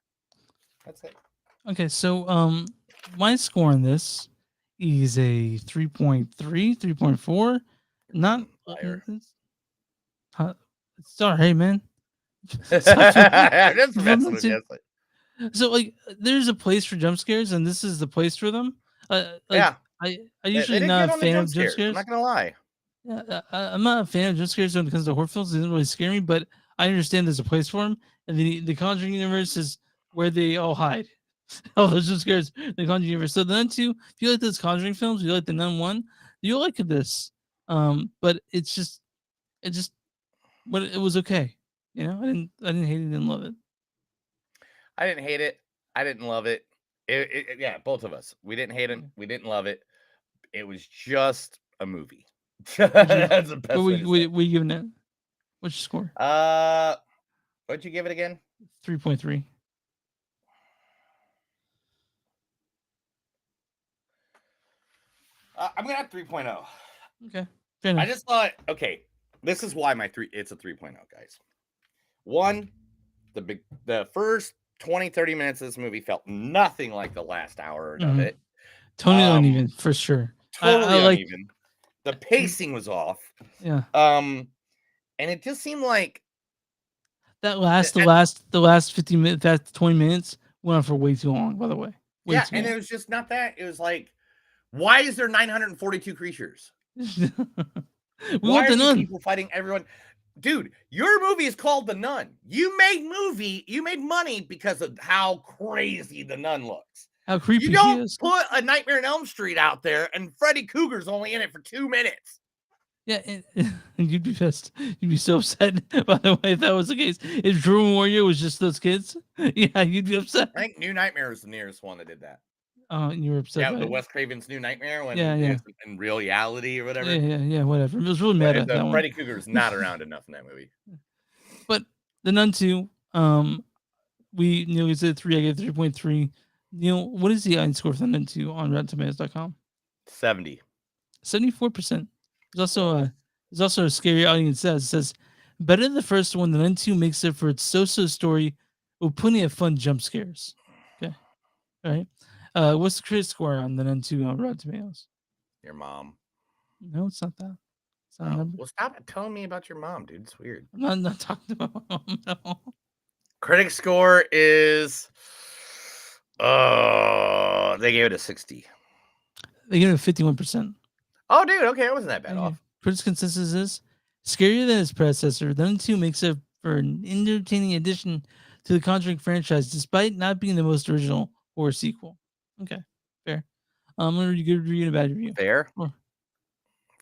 That's it. Okay, so my score on this is a 3.3, 3.4. Not Liar. it's all right, man. I'm just messing with you. So like, there's a place for jump scares, and this is the place for them. Yeah. I They usually didn't not get a on the fan jump of jump scares. I'm scares. not gonna lie. Yeah, I'm not a fan of jump scares when it comes to horror films. It doesn't really scare me, but I understand there's a place for them. And the Conjuring universe is where they all hide. All those jump scares, the Conjuring universe. So the Nun 2, if you like those Conjuring films, you like the Nun 1, you'll like this. But it was okay. You know, I didn't hate it, didn't love it. I didn't hate it. I didn't love it. Yeah, both of us. We didn't hate it. We didn't love it. It was just a movie. That's the best way to say it. What are you giving it? What's your score? What'd you give it again? 3.3. I'm gonna have 3.0. Okay. Fair enough. I just thought, okay, this is why it's a 3.0, guys. One, the first 20, 30 minutes of this movie felt nothing like the last hour of it. Totally uneven, for sure. Totally I like, uneven. The pacing was off. yeah. And it just seemed like The last 15 minutes, that 20 minutes went on for way too long, by the way. Way too and long. it was just not that. It was like, why is there 942 creatures? We Why want are the these Nun. people fighting everyone? Dude, your movie is called The Nun. You made money because of how crazy The Nun looks. How creepy You she don't is. put a Nightmare on Elm Street out there and Freddy Krueger's only in it for 2 minutes. Yeah, and you'd be pissed. You'd be so upset, by the way, if that was the case. If Dream Warrior was just those kids, yeah, you'd be upset. I think New Nightmare is the nearest one that did that. Oh, and you were upset. Yeah, by the it. Wes Craven's New Nightmare when Yeah. it's in reality or whatever. Yeah, whatever. It was really mad at that one. Freddy Krueger's not around enough in that movie. But The Nun 2, Neil gets it 3, I get 3.3. Neil, what is the score for The Nun 2 on RottenTomatoes.com? 70. 74%. There's also a scary audience says better than the first one. The Nun 2 makes it for its so-so story with plenty of fun jump scares. Okay, all right. What's the critic score on The Nun 2 on Rotten Tomatoes? Your mom. No, it's not that. It's not a number. Well, stop telling me about your mom, dude. It's weird. I'm not talking about my mom. No. Critic score is they gave it a 60. They give it 51%. Oh, dude, okay, it wasn't that bad off. Critics' consensus is scarier than its predecessor. The Nun 2 makes it for an entertaining addition to the Conjuring franchise, despite not being the most original horror sequel. Okay, fair. I'm gonna read a good review and a bad review. Fair.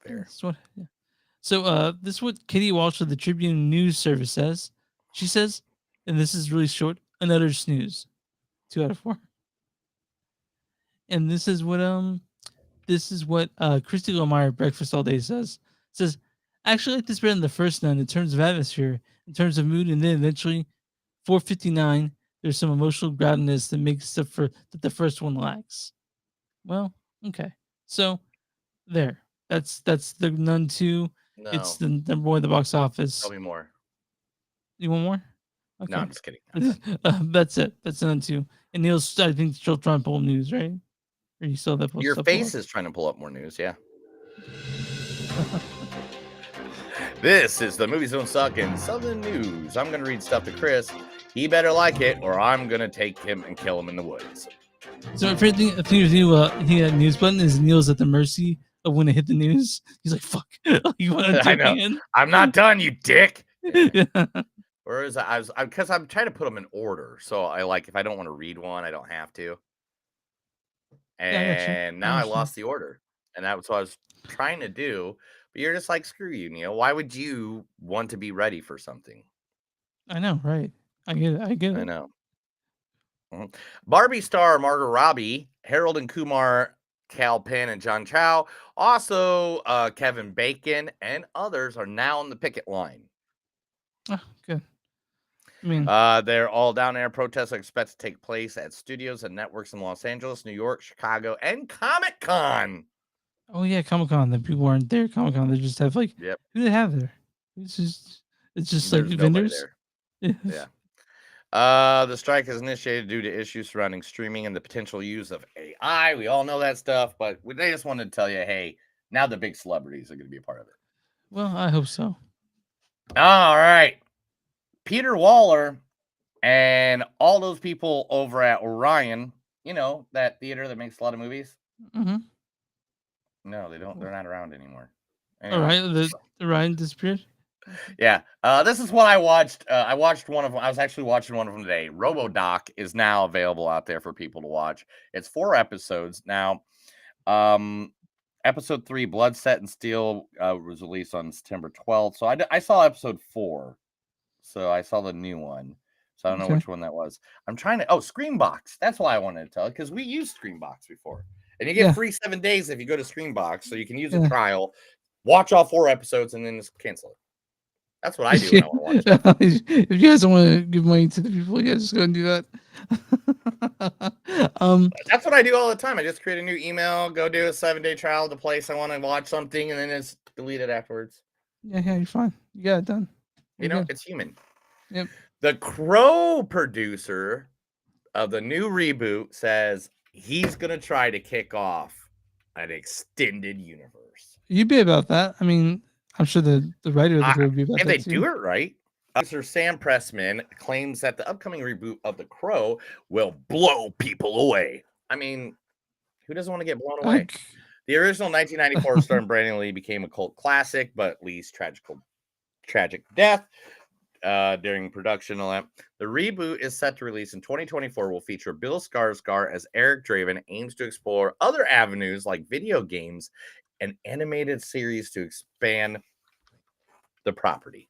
Fair. That's what, yeah. So this is what Katie Walsh of the Tribune News Service says. She says, and this is really short, another snooze. 2 out of 4. And this is what Christy Lemire, Breakfast All Day says. Says, I actually like this better than the first Nun in terms of atmosphere, in terms of mood, and then eventually 459, there's some emotional groundedness that makes up for that the first one lacks. Well, okay. So there. That's the Nun 2. No. It's the number 1 at the box office. Tell me more. You want more? Okay. No, I'm just kidding. That's it. That's Nun 2. And Neil's, I think, still trying to pull news, right? Or you still have that Your stuff face pulled is trying to pull up more news, yeah. This is the Movie Zone Suck in Southern News. I'm going to read stuff to Chris. He better like it, or I'm going to take him and kill him in the woods. So if anything with you, hitting that news button is Neil's at the mercy of when it hit the news. He's like, "Fuck, you want to I know. in?" I'm not done, you dick. Yeah. Or is I was because I'm trying to put them in order. So I like if I don't want to read one, I don't have to. And now I lost the order, and that's what I was trying to do. But you're just like, screw you, Neil. Why would you want to be ready for something? I know, right? I get it. I know. Mhm. Barbie star Margot Robbie, Harold and Kumar, Cal Penn, and John Chow, also Kevin Bacon, and others are now on the picket line. Oh, good. I mean, They're all down there. Protests are expected to take place at studios and networks in Los Angeles, New York, Chicago, and Comic-Con. oh yeah, Comic-Con. The people aren't there. Comic-Con. They just have like, Yep. who do they have there? It's just like There's nobody vendors. there. Yeah. The strike is initiated due to issues surrounding streaming and the potential use of AI. We all know that stuff, but they just wanted to tell you, hey, now the big celebrities are going to be a part of it. Well, I hope so. All right. Peter Waller and all those people over at Orion, you know, that theater that makes a lot of movies. Mm-hmm. No, they don't. They're not around anymore. All right, the Ryan disappeared. Yeah. This is what I watched. I watched one of them. I was actually watching one of them today. RoboDoc is now available out there for people to watch. It's 4 episodes now. Episode 3, Blood, Set, and Steel, was released on September 12th. So I saw episode 4. So I saw the new one. So I don't know which one that was. I'm trying to. Oh, Screenbox. That's why I wanted to tell, because we used Screenbox before. And you get free 7 days if you go to Screenbox. So you can use a trial, watch all 4 episodes, and then just cancel it. That's what I do when I want to watch it. If you guys don't want to give money to the people, yeah, just go and do that. That's what I do all the time. I just create a new email, go do a 7-day trial of the place I want to watch something, and then just delete it afterwards. Yeah, you're fine. You got it done. You know, it's human. Yep. The Crow producer of the new reboot says he's going to try to kick off an extended universe. You'd be about that. I mean, I'm sure the writer of the group would be about if that they too. do it right. Producer Sam Pressman claims that the upcoming reboot of The Crow will blow people away. I mean, who doesn't want to get blown away? The original 1994 starring Brandon Lee became a cult classic, but Lee's tragic death during production. The reboot is set to release in 2024. Will feature Bill Skarsgård as Eric Draven, aims to explore other avenues like video games and animated series to expand the property.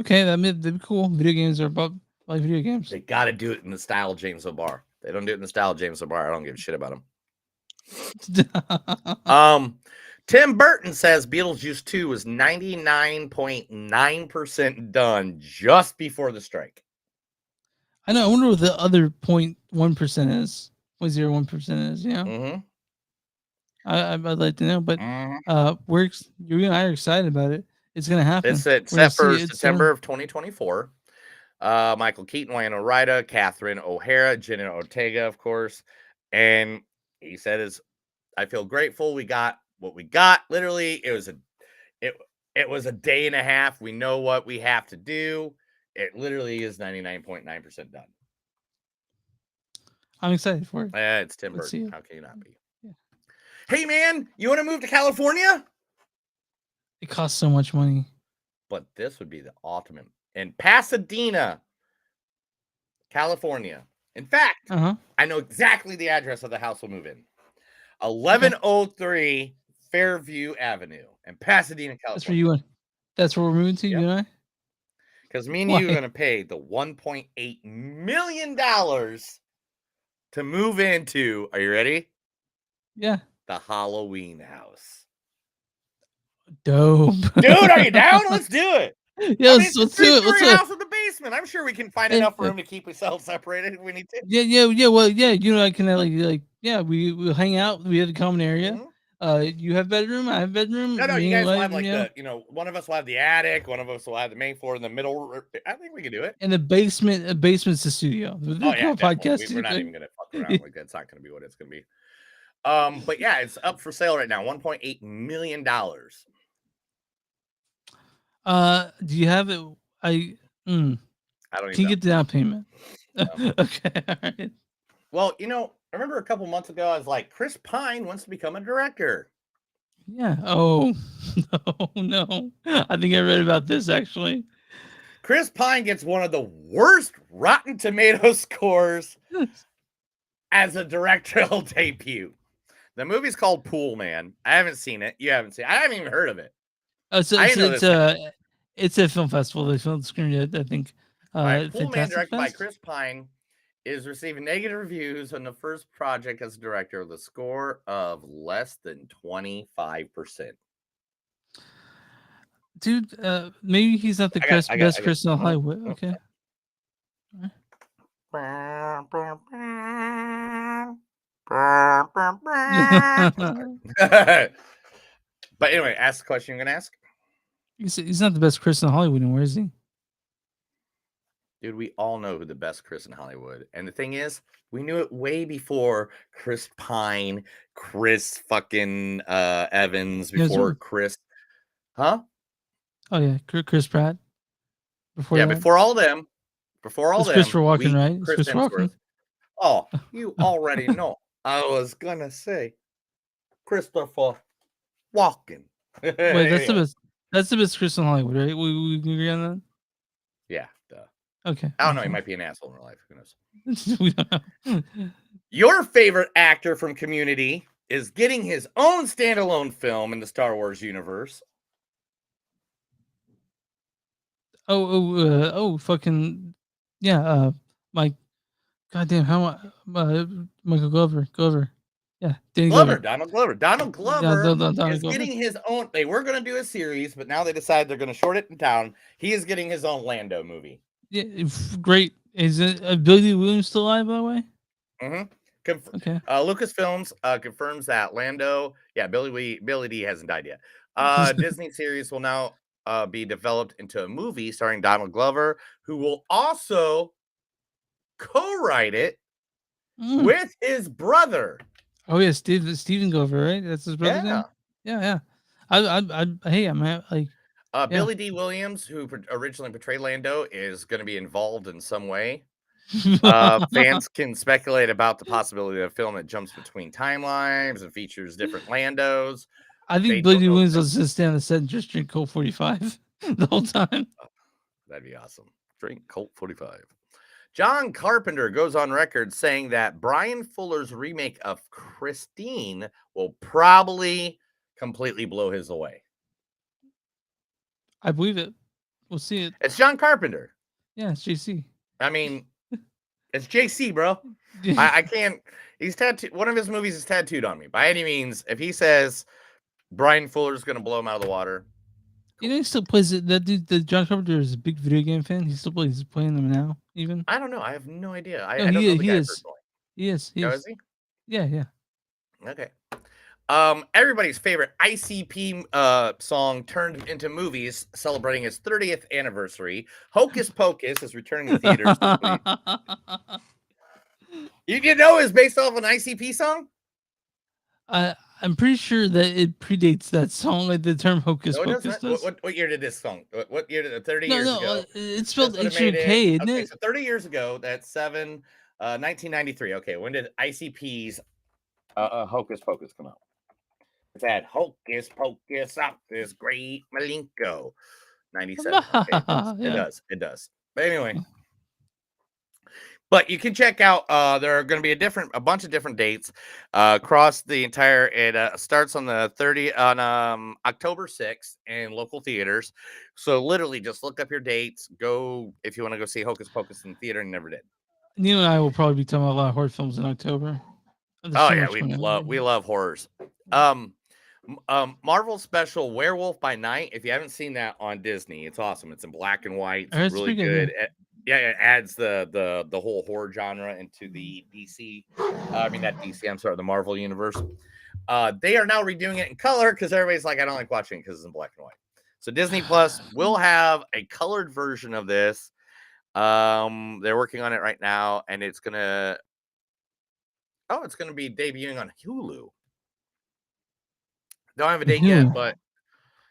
Okay, that'd be cool. Video games are about like video games. They got to do it in the style of James O'Barr. They don't do it in the style of James O'Barr. I don't give a shit about him. Tim Burton says Beetlejuice 2 was 99.9% done just before the strike. I know. I wonder what the other 0.1% is. 0.01% is. Yeah. Mm-hmm. I'd like to know, but works. You and I are excited about it. It's gonna happen. It's set for September of 2024. Michael Keaton, Winona Ryder, Catherine O'Hara, Jenna Ortega, of course. And he said, I feel grateful we got what we got. Literally, it was a day and a half. We know what we have to do. It literally is 99.9% done. I'm excited for it. It's Tim Burton. How can you not be? Yeah. Hey, man, you want to move to California? It costs so much money. But this would be the ultimate. In Pasadena, California. In fact, I know exactly the address of the house we'll move in. 1103 Fairview Avenue in Pasadena, California. That's where you went. That's where we're moving to, you and I? Because me and you are going to pay the $1.8 million to move into, are you ready? Yeah. The Halloween house. Dope. Dude, are you down? Let's do it. Yes, let's do it. Let's do it. House in the basement. I'm sure we can find enough room to keep ourselves separated if we need to. Yeah. Well, yeah. You know, I can we'll hang out. We have a common area. You have bedroom. I have bedroom. No, you guys will have one of us will have the attic. One of us will have the main floor in the middle. I think we can do it. And the basement's the studio. Podcast. We're not even gonna fuck around. Like that's not gonna be what it's gonna be. But yeah, it's up for sale right now. $1.8 million. Do you have it? I don't even can you get the down payment? No. Okay, all right. Well, I remember a couple months ago, I was like, Chris Pine wants to become a director. Yeah. Oh no. I think I read about this actually. Chris Pine gets one of the worst Rotten Tomato scores as a directorial debut. The movie's called Pool Man. I haven't seen it. You haven't seen it. I haven't even heard of it. It's a film festival. They filmed screened it, I think. Pool Man, directed by Chris Pine, is receiving negative reviews on the first project as a director with a score of less than 25%. Dude, maybe he's not the best Chris in Hollywood. Okay. But anyway, ask the question you're gonna ask. He's not the best Chris in Hollywood anymore, is he? Dude, we all know who the best Chris in Hollywood. And the thing is, we knew it way before Chris Pine, Chris fucking Evans, before Chris. Huh? Oh yeah, Chris Pratt. Before yeah, that? before all them. Before all It's them. Christopher Walken, right? It's Chris Christopher Walken. Hemsworth. Oh, you already know. I was gonna say Christopher Walken. Wait, that's the best. That's the best Chris in Hollywood, right? We agree on that. Yeah. Duh. Okay. I don't know. He might be an asshole in real life. Who knows? We don't know. Your favorite actor from Community is getting his own standalone film in the Star Wars universe. Fucking yeah. Mike. Goddamn, how Michael Glover. Yeah, Danny Glover. Donald Glover. Donald Glover is getting his own. They were going to do a series, but now they decide they're going to short it down. He is getting his own Lando movie. Yeah, great. Is it Billy Dee Williams still alive, by the way? Mm-hmm. Okay. Lucasfilms confirms that Lando. Yeah, Billy D hasn't died yet. Disney series will now be developed into a movie starring Donald Glover, who will also co-write it with his brother. Oh yeah, Steven Glover, right? That's his brother's name. Yeah. Billy D. Williams, who originally portrayed Lando, is going to be involved in some way. Fans can speculate about the possibility of a film that jumps between timelines and features different Landos. I think Billy D. Williams will just stay on the set and just drink Colt 45 the whole time. That'd be awesome. Drink Colt 45. John Carpenter goes on record saying that Brian Fuller's remake of Christine will probably completely blow his away. I believe it. We'll see it. It's John Carpenter. Yeah, it's JC. I mean, it's JC, bro. I can't. He's tattooed. One of his movies is tattooed on me. By any means, if he says Brian Fuller's going to blow him out of the water. You know, he still plays it. That dude, the John Carpenter is a big video game fan. He still plays. He's playing them now, even. I don't know. I have no idea. I No, don't know the he guy is. personally. He is. Oh, is he? Yeah. Okay. Everybody's favorite ICP song turned into movies celebrating its 30th anniversary. Hocus Pocus is returning to theaters this week. You know it's based off an ICP song? I'm pretty sure that it predates that song, like the term Hocus Pocus does. What year did this song? What year did it? 30 No, years no, ago? it's spelled That's what it made H-O-K, it. isn't Okay, it? so 30 years ago, that's 1993. Okay, when did ICP's Hocus Pocus come out? It's had Hocus Pocus up this great Malenko. 97. Okay, it does. But anyway. But you can check out, there are going to be a bunch of different dates across the entire, it starts on the October 6th in local theaters. So literally just look up your dates, go, if you want to go see Hocus Pocus in the theater and never did. Neil and I will probably be talking about a lot of horror films in October. Oh yeah, we love horrors. Marvel special Werewolf by Night. If you haven't seen that on Disney, it's awesome. It's in black and white. It's really good. It adds the whole horror genre into the DC. The Marvel universe. They are now redoing it in color because everybody's like, I don't like watching it because it's in black and white. So Disney Plus will have a colored version of this. They're working on it right now, and it's gonna be debuting on Hulu. Don't have a date yet, but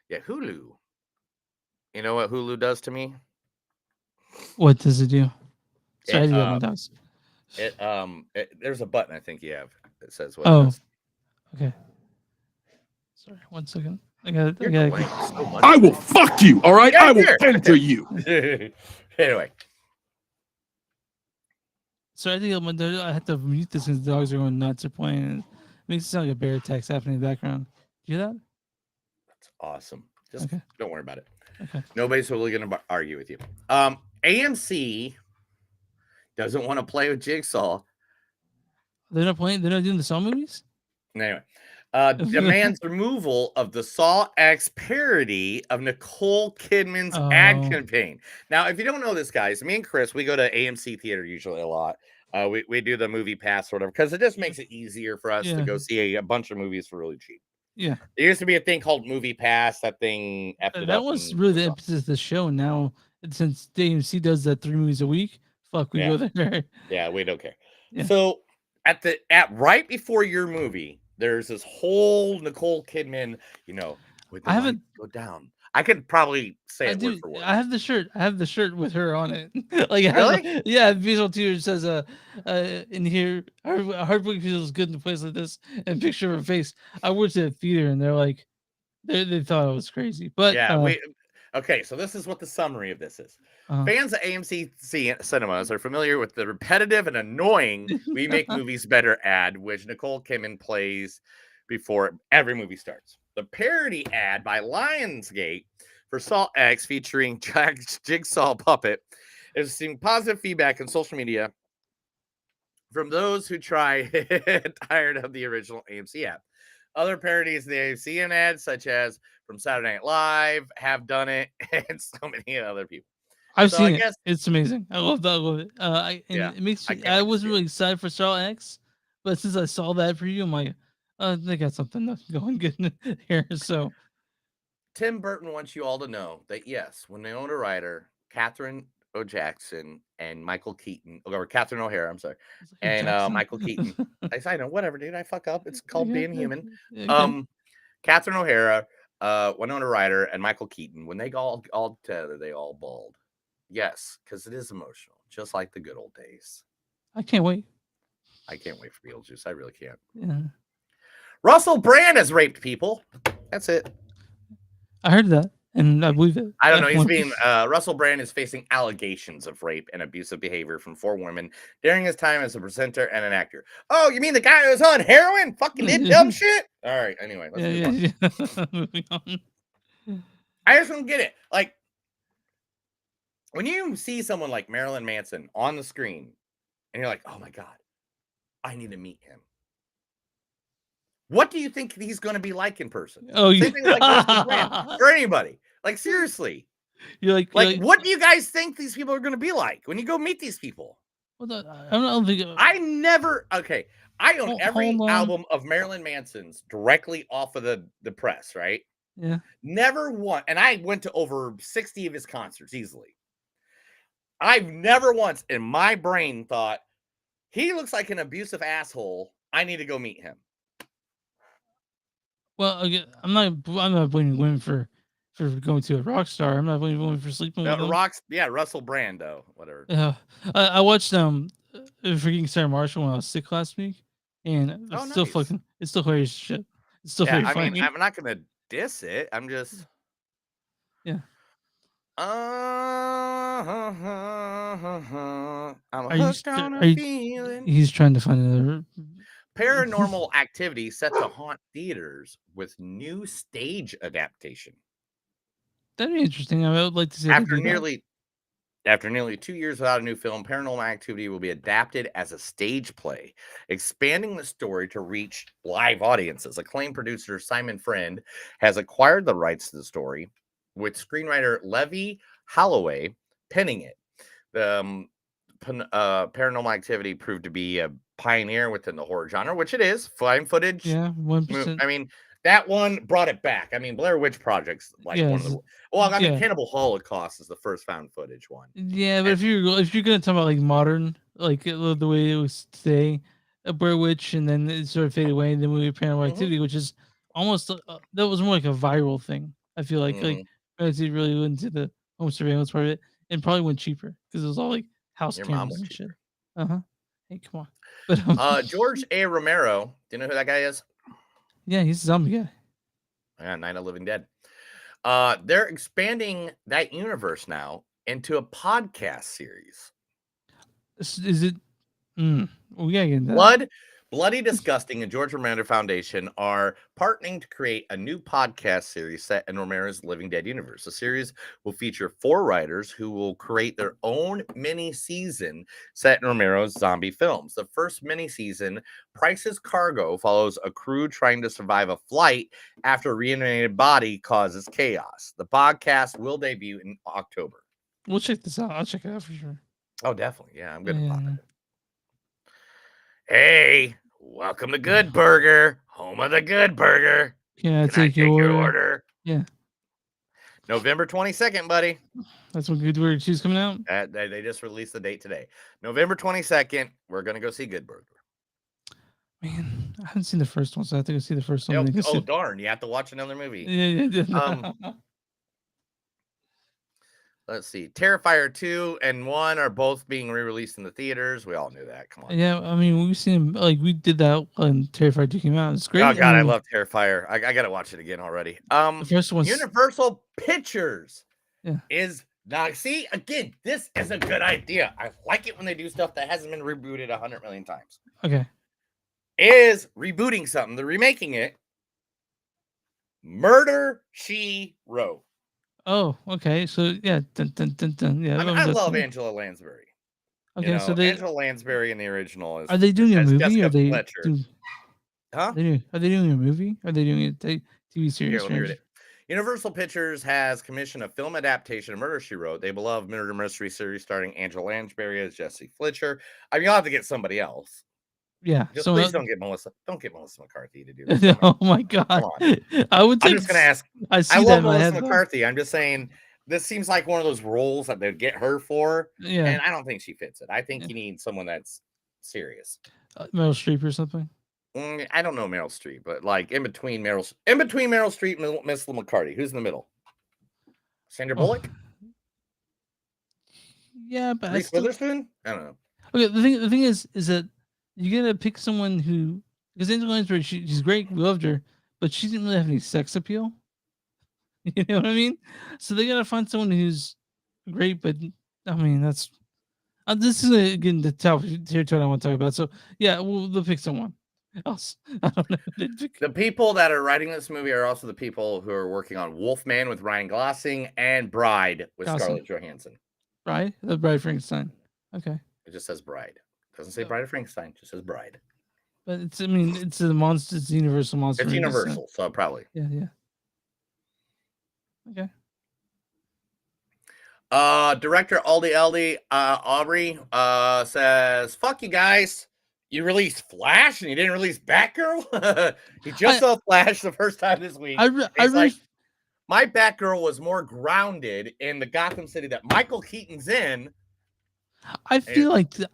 yeah, Hulu. You know what Hulu does to me? What does it do? Sorry, it does. There's a button I think you have that says what. Oh, okay. Sorry, 1 second. I will fuck you. All right, I will enter you. Anyway. So I think I have to mute this because the dogs are going nuts. They're playing. And it makes it sound like a bear attacks happening in the background. You hear that? That's awesome. Just don't worry about it. Okay. Nobody's really going to argue with you. AMC doesn't want to play with Jigsaw. They're not playing. They're not doing the Saw movies. Anyway, demands removal of the Saw X parody of Nicole Kidman's ad Oh. campaign. Now, if you don't know this, guys, me and Chris, we go to AMC theater usually a lot. We do the movie pass or whatever because it just makes it easier for us to Yeah. go see a bunch of movies for really cheap. Yeah. There used to be a thing called Movie Pass. That thing effed it That up was and really the was emphasis of the show. Now, since AMC does that 3 movies a week, fuck, we Yeah. go there. Yeah, we don't care. Yeah. So at right before your movie, there's this whole Nicole Kidman, with the I lights haven't- go down. I could probably say I it do. word for word. I have the shirt. I have the shirt with her on it. Like, Really? yeah. Visual Tears says, in here, heartbreak feels good in a place like this, and picture of her face. I went to the theater, and they're like, they thought I was crazy, but Yeah, okay, so this is what the summary of this is. Uh-huh. Fans of AMC cinemas are familiar with the repetitive and annoying "We Make Movies Better" ad, which Nicole Kidman plays before every movie starts. The parody ad by Lionsgate for Saw X featuring Jack's Jigsaw puppet is seeing positive feedback on social media from those who tired of the original AMC ad. Other parodies of the AMC ads, such as from Saturday Night Live, have done it, and so many other people. I've So seen I guess it. It's amazing. I love that. I love it. It makes I me. can't I wait to wasn't see it. really excited for Saw X, but since I saw that for you, I'm like, they got something going good here. So Tim Burton wants you all to know that yes, Winona Ryder, Catherine O'Jackson, and Michael Keaton, or Catherine O'Hara, I'm sorry, and Jackson? Michael Keaton. I know, whatever, dude. I fuck up. It's called Okay, being human. okay. Catherine O'Hara, Winona Ryder, and Michael Keaton. When they all together, they all bawled. Yes, because it is emotional, just like the good old days. I can't wait. I can't wait for Beetlejuice. I really can't. Yeah. Russell Brand has raped people. That's it. I heard that, and I believe it. I don't know. He's Definitely. being Russell Brand is facing allegations of rape and abusive behavior from 4 women during his time as a presenter and an actor. Oh, you mean the guy who was on heroin? Fucking did dumb shit. All right. Anyway, let's move on. Moving on. I just don't get it. Like when you see someone like Marilyn Manson on the screen, and you're like, "Oh my god, I need to meet him." What do you think he's going to be like in person? Oh, Same thing with, like Russell Brand or anybody. Like seriously. You're like, What do you guys think these people are going to be like when you go meet these people? Well, I don't think. I own every hold on. album of Marilyn Manson's directly off of the press, right? Yeah. Never one, and I went to over 60 of his concerts easily. I've never once in my brain thought he looks like an abusive asshole. I need to go meet him. Well, again, I'm not blaming women for going to a rock star. I'm not blaming women for sleeping with them. Russell Brand though, whatever. Yeah, I watched Freaking Sarah Marshall when I was sick last week, and it's still nice. it's still hilarious shit. It's still very funny. I'm not gonna diss it. I'm just Yeah. I'm Are you hooked on a are you, feeling. he's trying to find another. Paranormal Activity set to haunt theaters with new stage adaptation. That'd be interesting. I would like to see if they After do that. nearly 2 years without a new film, Paranormal Activity will be adapted as a stage play, expanding the story to reach live audiences. Acclaimed producer Simon Friend has acquired the rights to the story, with screenwriter Levi Holloway penning it. The Paranormal Activity proved to be a pioneer within the horror genre, which it is. Fine footage. Yeah, 1%. I mean, that one brought it back. I mean, Blair Witch Project's like one of the. Well, I mean, yeah. Cannibal Holocaust is the first found footage one. Yeah, but if you're gonna talk about like modern, like the way it was today, a Blair Witch, and then it sort of faded away, and then we Paranormal Activity, which is almost that was more like a viral thing. I feel like it really went into the home surveillance part of it, and probably went cheaper because it was all like house Your mom cameras was and shit. cheaper. Hey, come on. But George A. Romero. Do you know who that guy is? yeah, he's a zombie guy. Yeah, Night of the Living Dead. They're expanding that universe now into a podcast series. Is it? We gotta get into that. Bloody Disgusting and George Romero Foundation are partnering to create a new podcast series set in Romero's Living Dead universe. The series will feature 4 writers who will create their own mini season set in Romero's zombie films. The first mini season, Price's Cargo, follows a crew trying to survive a flight after a reanimated body causes chaos. The podcast will debut in October. We'll check this out. I'll check it out for sure. Oh, definitely. Yeah, I'm gonna Yeah. pop it. Hey, welcome to Good Burger, home of the Good Burger. Can I Can I take your your order? order? Yeah. November 22nd, buddy. That's when Good Burger 2's coming out. They just released the date today. November 22nd, we're going to go see Good Burger. Man, I haven't seen the first one, so I have to go see the first one. Oh, then I can see- darn. You have to watch another movie. Yeah. Let's see. Terrifier 2 and 1 are both being re-released in the theaters. We all knew that. Come on. Yeah, I mean, we've seen like we did that when Terrifier 2 came out. It's great. Oh, God, I mean, love Terrifier. I got to watch it again already. the first one's Universal Pictures Yeah. is now. See, again, this is a good idea. I like it when they do stuff that hasn't been rebooted 100 million times. okay. Is rebooting something. They're remaking it. Murder, She Wrote. Oh, okay. So yeah, dun, dun, dun, dun. Yeah. I mean, I love Angela Lansbury. Okay, so they Angela Lansbury in the original is. are they doing a as movie? Jessica Or they Fletcher. doing, Huh? are they doing a movie? Are they doing a TV series? Here, let me read it. Universal Pictures has commissioned a film adaptation of Murder, She Wrote, the beloved murder mystery series starring Angela Lansbury as Jesse Fletcher. I mean, you'll have to get somebody else. Yeah. Just So please don't get Melissa McCarthy to do this. oh my god, on. I would take. I'm just gonna ask. I see I that love in my Melissa head, though. McCarthy. I'm just saying this seems like one of those roles that they'd get her for. Yeah. And I don't think she fits it. I think you need someone that's serious. Meryl Streep or something. I don't know Meryl Streep, but like in between Meryl Streep and Miss McCarthy, who's in the middle? Sandra Bullock? Yeah, but I Reese still, Witherspoon? I don't know. okay. The thing is that you gotta pick someone who, because Angela Lansbury, she's great. We loved her, but she didn't really have any sex appeal. You know what I mean? So they gotta find someone who's great, but I mean that's this is again the territory I want to talk about. So yeah, they'll pick someone else. I don't know. The people that are writing this movie are also the people who are working on Wolfman with Ryan Gosling and Bride with Gosling. Scarlett Johansson. Bride, the Bride Frankenstein. Okay, It just says Bride. It doesn't say Bride of Frankenstein. It just says Bride. but it's it's a monster. It's a Universal monster. It's movie, so- Universal, so probably. Yeah. Okay. Director Aubrey says, "Fuck you guys! You released Flash and you didn't release Batgirl. He just saw Flash the first time this week. I He's really like, my Batgirl was more grounded in the Gotham City that Michael Keaton's in. I feel like that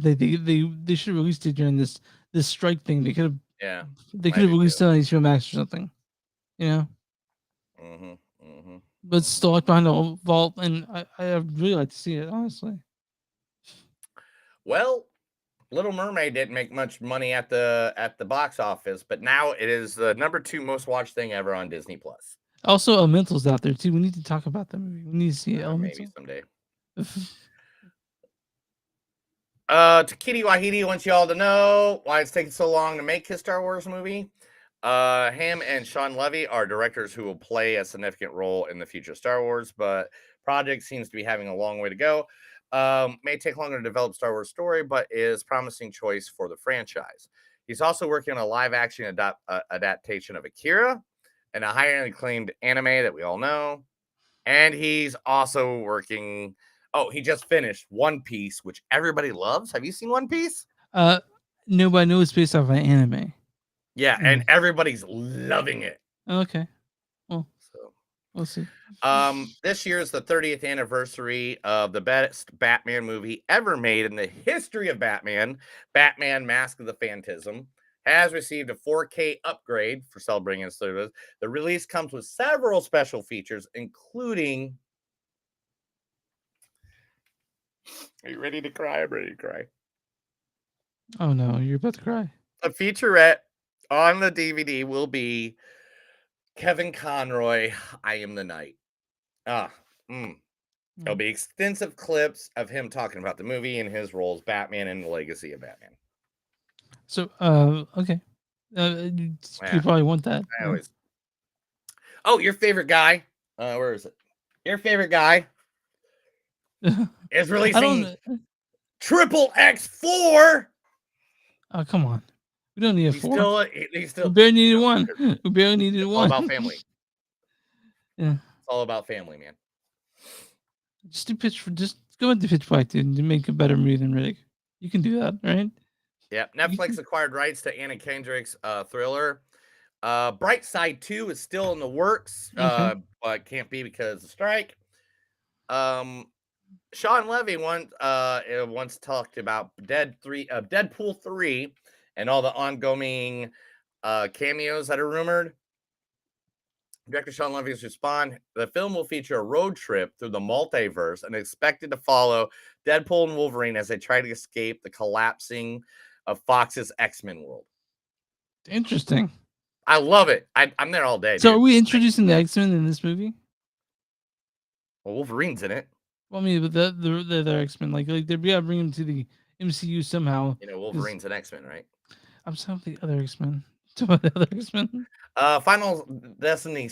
they should have released it during this strike thing. They could have Yeah, could have released it on HBO Max or something, you know. But it's still like behind the vault, and I really like to see it honestly. Well, Little Mermaid didn't make much money at the box office, but now it is the #2 most watched thing ever on Disney Plus. Also, Elemental's out there too. We need to talk about that movie. We need to see Elemental. Maybe someday. Takiti Wahidi wants y'all to know why it's taking so long to make his Star Wars movie. Him and Sean Levy are directors who will play a significant role in the future Star Wars, but project seems to be having a long way to go. May take longer to develop Star Wars story, but is promising choice for the franchise. He's also working on a live-action adaptation of Akira and a highly acclaimed anime that we all know. And he's also working... Oh, he just finished One Piece, which everybody loves. Have you seen One Piece? No, but I know it's based off an anime. Yeah, and everybody's loving it. Okay. Well, so we'll see. This year is the 30th anniversary of the best Batman movie ever made in the history of Batman. Batman: Mask of the Phantasm has received a 4K upgrade for celebrating its service. The release comes with several special features, including... Are you ready to cry? I'm ready to cry. Oh no, you're about to cry. A featurette on the DVD will be Kevin Conroy, I Am the Night. There'll be extensive clips of him talking about the movie and his role as Batman and the legacy of Batman. So, okay. You Yeah. probably want that. I always. Oh, your favorite guy. Where is it? Your favorite guy is releasing Triple X4. Oh, come on. We don't need a He's 4. still. He's still. We barely needed 1. We barely needed It's 1. all about family. Yeah. It's all about family, man. Just go into Pitch Black, dude, to make a better movie than Riddick. You can do that, right? Yeah. Netflix acquired rights to Anna Kendrick's Thriller. Bright Side 2 is still in the works, Okay. but can't be because of strike. Sean Levy once talked about Deadpool 3 and all the ongoing cameos that are rumored. Director Sean Levy's respond: the film will feature a road trip through the multiverse and expected to follow Deadpool and Wolverine as they try to escape the collapsing of Fox's X-Men world. Interesting. I love it. I'm there all day. So, dude. are we introducing the X-Men in this movie? Well, Wolverine's in it. Well, I mean, but the other X-Men, like we gotta bring them to the MCU somehow. You know, Wolverine's an X-Men, right? I'm talking about the other X-Men. Talking about the other X-Men. Final Destination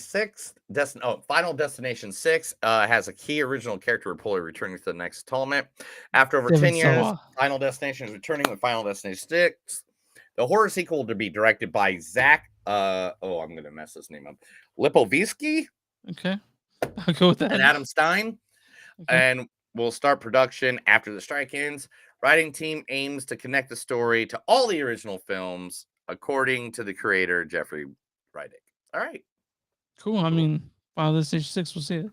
6 has a key original character reporter returning to the next installment. After over 10 years, Final Destination is returning with Final Destination 6. The horror sequel to be directed by Zach. I'm gonna mess this name up. Lipovitsky. Okay, I'll go with that. And Adam Stein, and will start production after the strike ends. Writing team aims to connect the story to all the original films, according to the creator Jeffrey Reidick. All right, cool. I mean, Final Destination 6, we'll see it.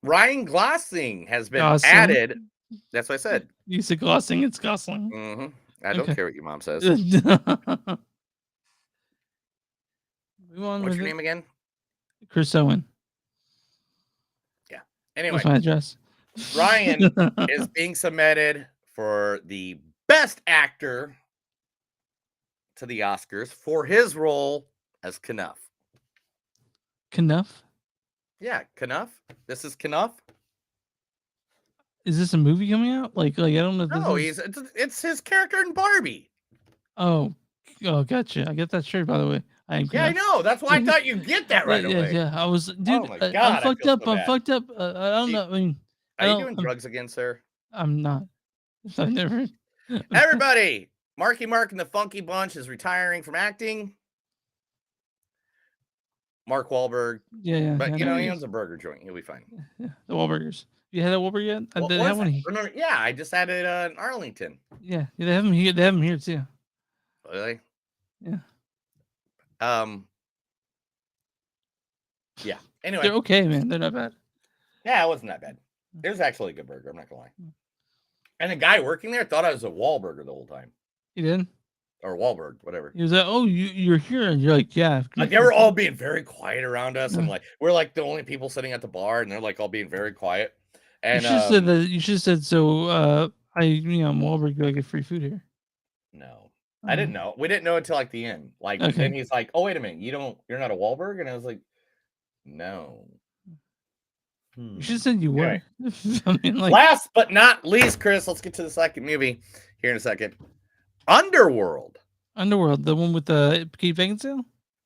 Ryan Gosling has been Gosling? added. That's what I said. You said Gosling, it's Gosling. Mm-hmm. I don't care what your mom says. What's your name again? Chris Owen. Yeah. Anyway, what's my address? Ryan is being submitted for the Best Actor to the Oscars for his role as Knuff. Knuff? Yeah, Knuff. This is Knuff. Is this a movie coming out? Like I don't know. If No, this it's his character in Barbie. Oh, gotcha. I get that straight, by the way. I know. That's why I thought you'd get that right away. Yeah. I was, dude. Oh my God, I'm fucked up. I'm fucked up. I don't know. I mean, are you doing drugs again, sir? I'm not. I've never. Everybody, Marky Mark and the Funky Bunch is retiring from acting. Mark Wahlberg. Yeah. But he owns a burger joint. He'll be fine. Yeah, the Wahlburgers. You had that Wahlburger yet? They have one. Yeah, I just had it in Arlington. Yeah, they have them here. They have them here too. Really? Yeah. Yeah. Anyway, they're okay, man. They're not bad. Yeah, it wasn't that bad. It was actually a good burger. I'm not gonna lie. And the guy working there thought I was a Wahlburger the whole time. He did? Or Wahlberg, whatever. He was like, "Oh, you're here," and you're like, "Yeah." Like they were all being very quiet around us, and like we're like the only people sitting at the bar, and they're like all being very quiet. And you should have said that. You should have said so. I'm Wahlberg. Do I get free food here? No, I didn't know. We didn't know until like the end. Like then he's like, "Oh, wait a minute, you're not a Wahlberg," and I was like, "No." You should have said you were. I mean, like, last but not least, Chris, let's get to the second movie here in a second. Underworld, the one with the Kate Beckinsale.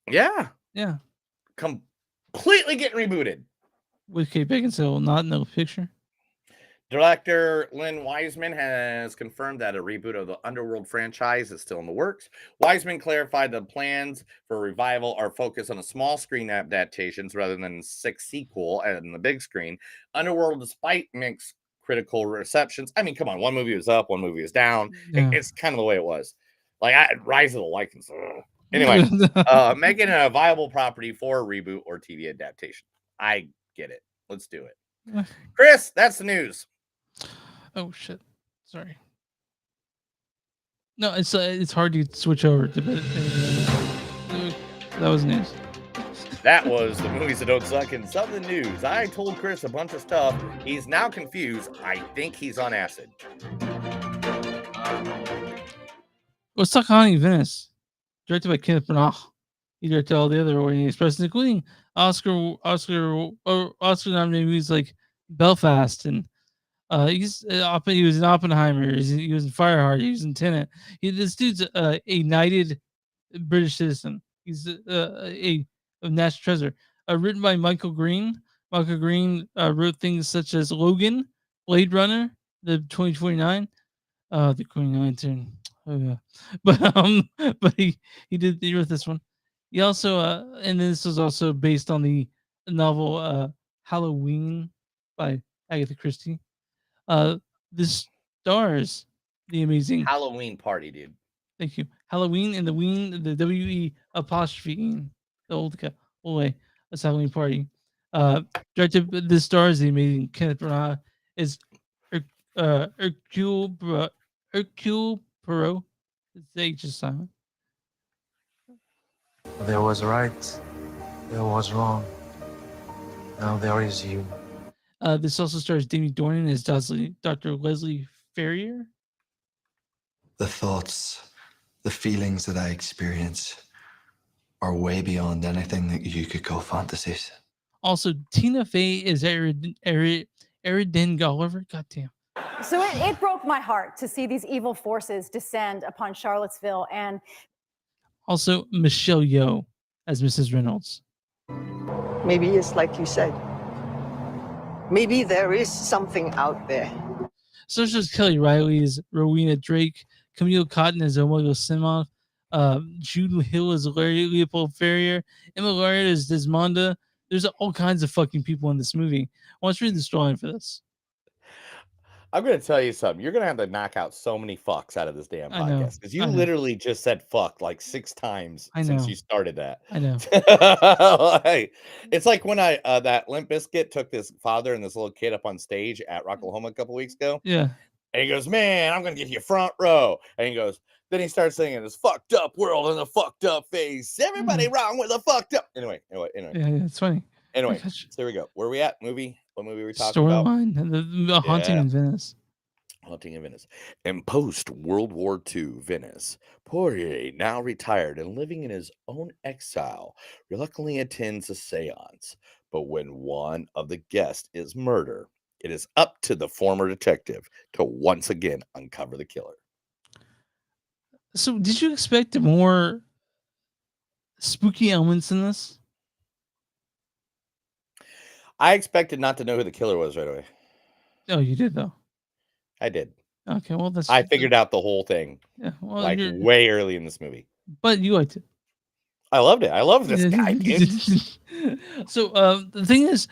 Yeah, completely getting rebooted with Kate Beckinsale not in the picture. Director Lynn Wiseman has confirmed that a reboot of the Underworld franchise is still in the works. Wiseman clarified the plans for a revival are focused on a small screen adaptations rather than 6 sequel and the big screen. Underworld, despite mixed critical receptions, I mean, come on, one movie was up, one movie was down. Yeah. It's kind of the way it was. Like Rise of the Lycans. Anyway, making it a viable property for a reboot or TV adaptation. I get it. Let's do it. Chris, that's the news. Oh shit! Sorry. No, it's hard to switch over to. That was news. That was the movies that don't suck and some of the news. I told Chris a bunch of stuff. He's now confused. I think he's on acid. Let's talk Honey Venice, directed by Kenneth Branagh. He directed all the other Orient Express, including Oscar-nominated movies like Belfast and He was in Oppenheimer. He was in Fireheart. He was in Tenet. This dude's a knighted British citizen. He's a national treasure. Written by Michael Green. Michael Green wrote things such as Logan, Blade Runner, the 2049, the Green Lantern. Oh, yeah. But he wrote this one. He also and this was also based on the novel Halloween by Agatha Christie. This stars the amazing Halloween party, dude. Thank you. Halloween and the Ween, the WE apostrophe, the old way. That's Halloween party. Directed this stars the amazing Kenneth Branagh is Hercule Poirot. The H is silent. There was right, there was wrong. Now there is you. This also stars Demi Dornan as Dr. Leslie Ferrier. The thoughts, the feelings that I experience are way beyond anything that you could call fantasies. Also, Tina Fey is Eridin Gulliver. Goddamn. So it broke my heart to see these evil forces descend upon Charlottesville, and also Michelle Yeoh as Mrs. Reynolds. Maybe it's like you said. Maybe there is something out there. So as Kelly Riley as Rowena Drake, Camille Cotton as Omelia Simon, Jude Hill as Larry Leopold Ferrier, Emma Laird as Desmonda. There's all kinds of fucking people in this movie. Let's read the storyline for this. I'm going to tell you something. You're going to have to knock out so many fucks out of this damn I know. podcast because you I know. literally just said fuck like 6 times I since know. you started that. I know. Like, it's like when I that Limp Bizkit took this father and this little kid up on stage at Rocklahoma a couple weeks ago. Yeah. And he goes, "Man, I'm going to get you front row." And he goes, then he starts singing this fucked up world and a fucked up face. Everybody wrong with a fucked up. Anyway. Yeah, it's funny. Anyway, Gosh. so here we go. Where are we at? Movie? What movie are we talking about? Storyline, the Haunting in Venice. Haunting in Venice. In post-World War II Venice, Poirier, now retired and living in his own exile, reluctantly attends a seance. But when one of the guests is murdered, it is up to the former detective to once again uncover the killer. So, did you expect more spooky elements in this? I expected not to know who the killer was right away. Oh, you did though. I did. Okay, well that's. I figured out the whole thing. Yeah, well, like you're- way early in this movie. But you liked it. I loved it. I love this guy, dude. So the thing is,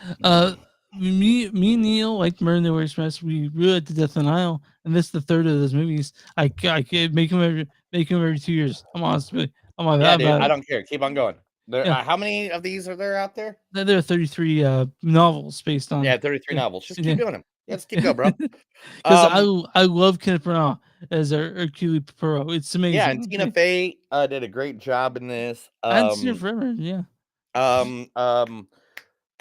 me and Neil like Murder in the Orient Express. We really liked The Death on the Nile, and this is the third of those movies. I could make them every 2 years. I'm honest with you. I'm not Yeah, bad dude, about I it. don't care. Keep on going. There, Yeah. how many of these are there out there? There are 33 novels based on. Yeah, 33 novels. Just yeah. keep doing them. Yeah, just keep going, bro. Because I love Kenneth Branagh as Hercule Poirot. It's amazing. Yeah, and Tina Fey did a great job in this. I hadn't seen it forever. Yeah.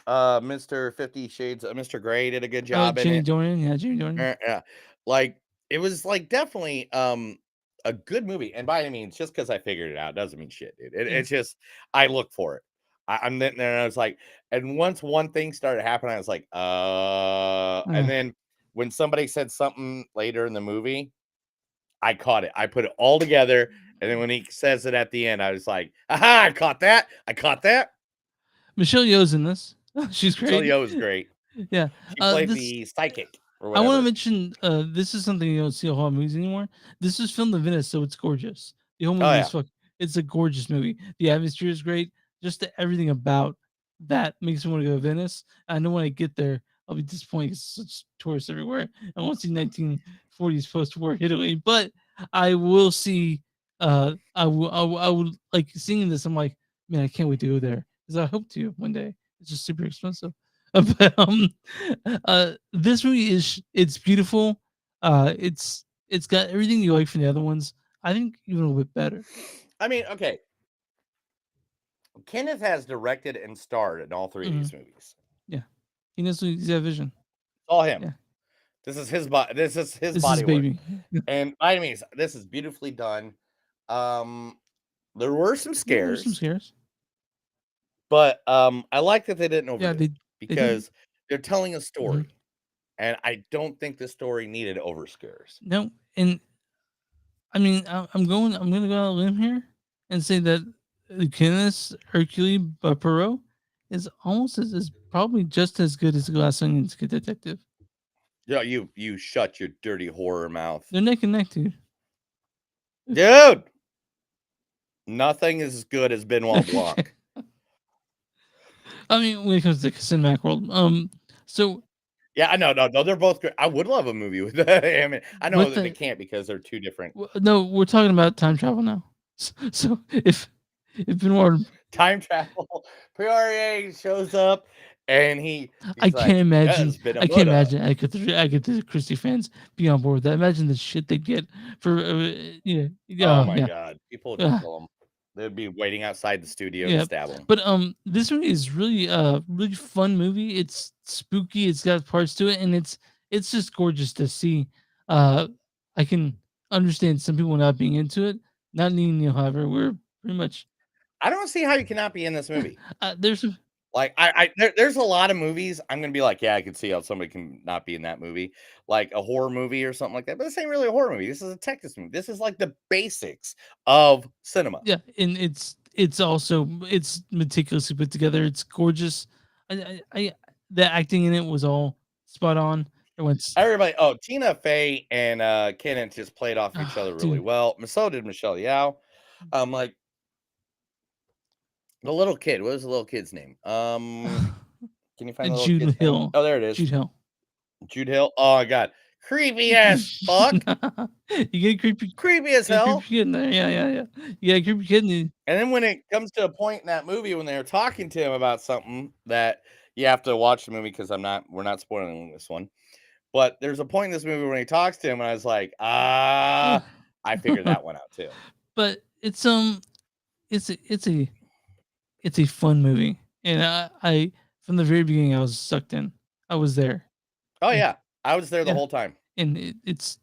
Mr. 50 Shades, Mr. Grey did a good job in Jamie it. Dornan. Yeah, Jamie Dornan. Yeah, like it was like definitely a good movie. And by any means, just because I figured it out doesn't mean shit, dude. It's just I look for it. I'm sitting there and I was like, and once one thing started happening, I was like, and then when somebody said something later in the movie, I caught it. I put it all together, and then when he says it at the end, I was like, aha, I caught that. I caught that. Michelle Yeoh's in this. She's great. Michelle Yeoh is great. Yeah. She played the psychic. Or I want whatever. to mention this is something you don't see a whole lot of movies anymore. This was filmed in Venice, so it's gorgeous. The whole movie is it's a gorgeous movie. The atmosphere is great. Just everything about that makes me want to go to Venice. I know when I get there, I'll be disappointed because such tourists everywhere. I won't see 1940s post-war Italy, but I will see. I would like seeing this. I'm like, man, I can't wait to go there because I hope to one day. It's just super expensive. But this movie it's beautiful. It's got everything you like from the other ones. I think even a little bit better. I mean, okay. Kenneth has directed and starred in all 3 of these movies. Yeah, he knows he's got vision. All him. Yeah. This is his body. This is his This body is baby. work. And by any means, this is beautifully done. There were some scares. But I like that they didn't overdo it they because they're telling a story. And I don't think the story needed overscares. No, and I mean, I'm going to go out on a limb here and say that Kenneth Hercule Poirot is almost is probably just as good as Glass Onion's Good Detective. Yeah, you shut your dirty horror mouth. They're neck and neck, dude. Dude! Nothing is as good as Benoit Blanc. I mean, when it comes to cinematic world, so Yeah, no, they're both great. I would love a movie with that. I mean, I know With that they the- can't because they're two different no, we're talking about time travel now. So if Benoit, time travel. Poirier shows up and he's I can't imagine. "Yes, been a I can't murder." imagine. I could the Christie fans be on board with that. Imagine the shit they get for Oh my yeah. god, people would Yeah. kill him. They'd be waiting outside the studio Yeah, to stab him. but this movie is really really fun movie. It's spooky. It's got parts to it, and it's just gorgeous to see. I can understand some people not being into it. Not me and Neil, however, we're pretty much. I don't see how you cannot be in this movie. There's some. Like there's a lot of movies I'm gonna be like, yeah, I can see how somebody can not be in that movie, like a horror movie or something like that. But this ain't really a horror movie. This is a Texas movie. This is like the basics of cinema. Yeah, and it's also it's meticulously put together. It's gorgeous. I the acting in it was all spot on. It went. Everybody, Tina Fey and Kenneth just played off each other really dude. well. So did Michelle Yeoh. Like the little kid. What was the little kid's name? Can you find the little Jude kid's Hill. name? Oh, there it is. Jude Hill. Jude Hill. Oh my god, creepy as fuck. You get creepy. Creepy as Get a hell. creepy kid in there. Yeah. Yeah, creepy kid. And then when it comes to a point in that movie when they're talking to him about something that you have to watch the movie because we're not spoiling this one. But there's a point in this movie when he talks to him, and I was like, I figured that one out too. But it's a fun movie, and I from the very beginning I was sucked in. I was there, Oh yeah, I was there the Yeah. whole time. and it's.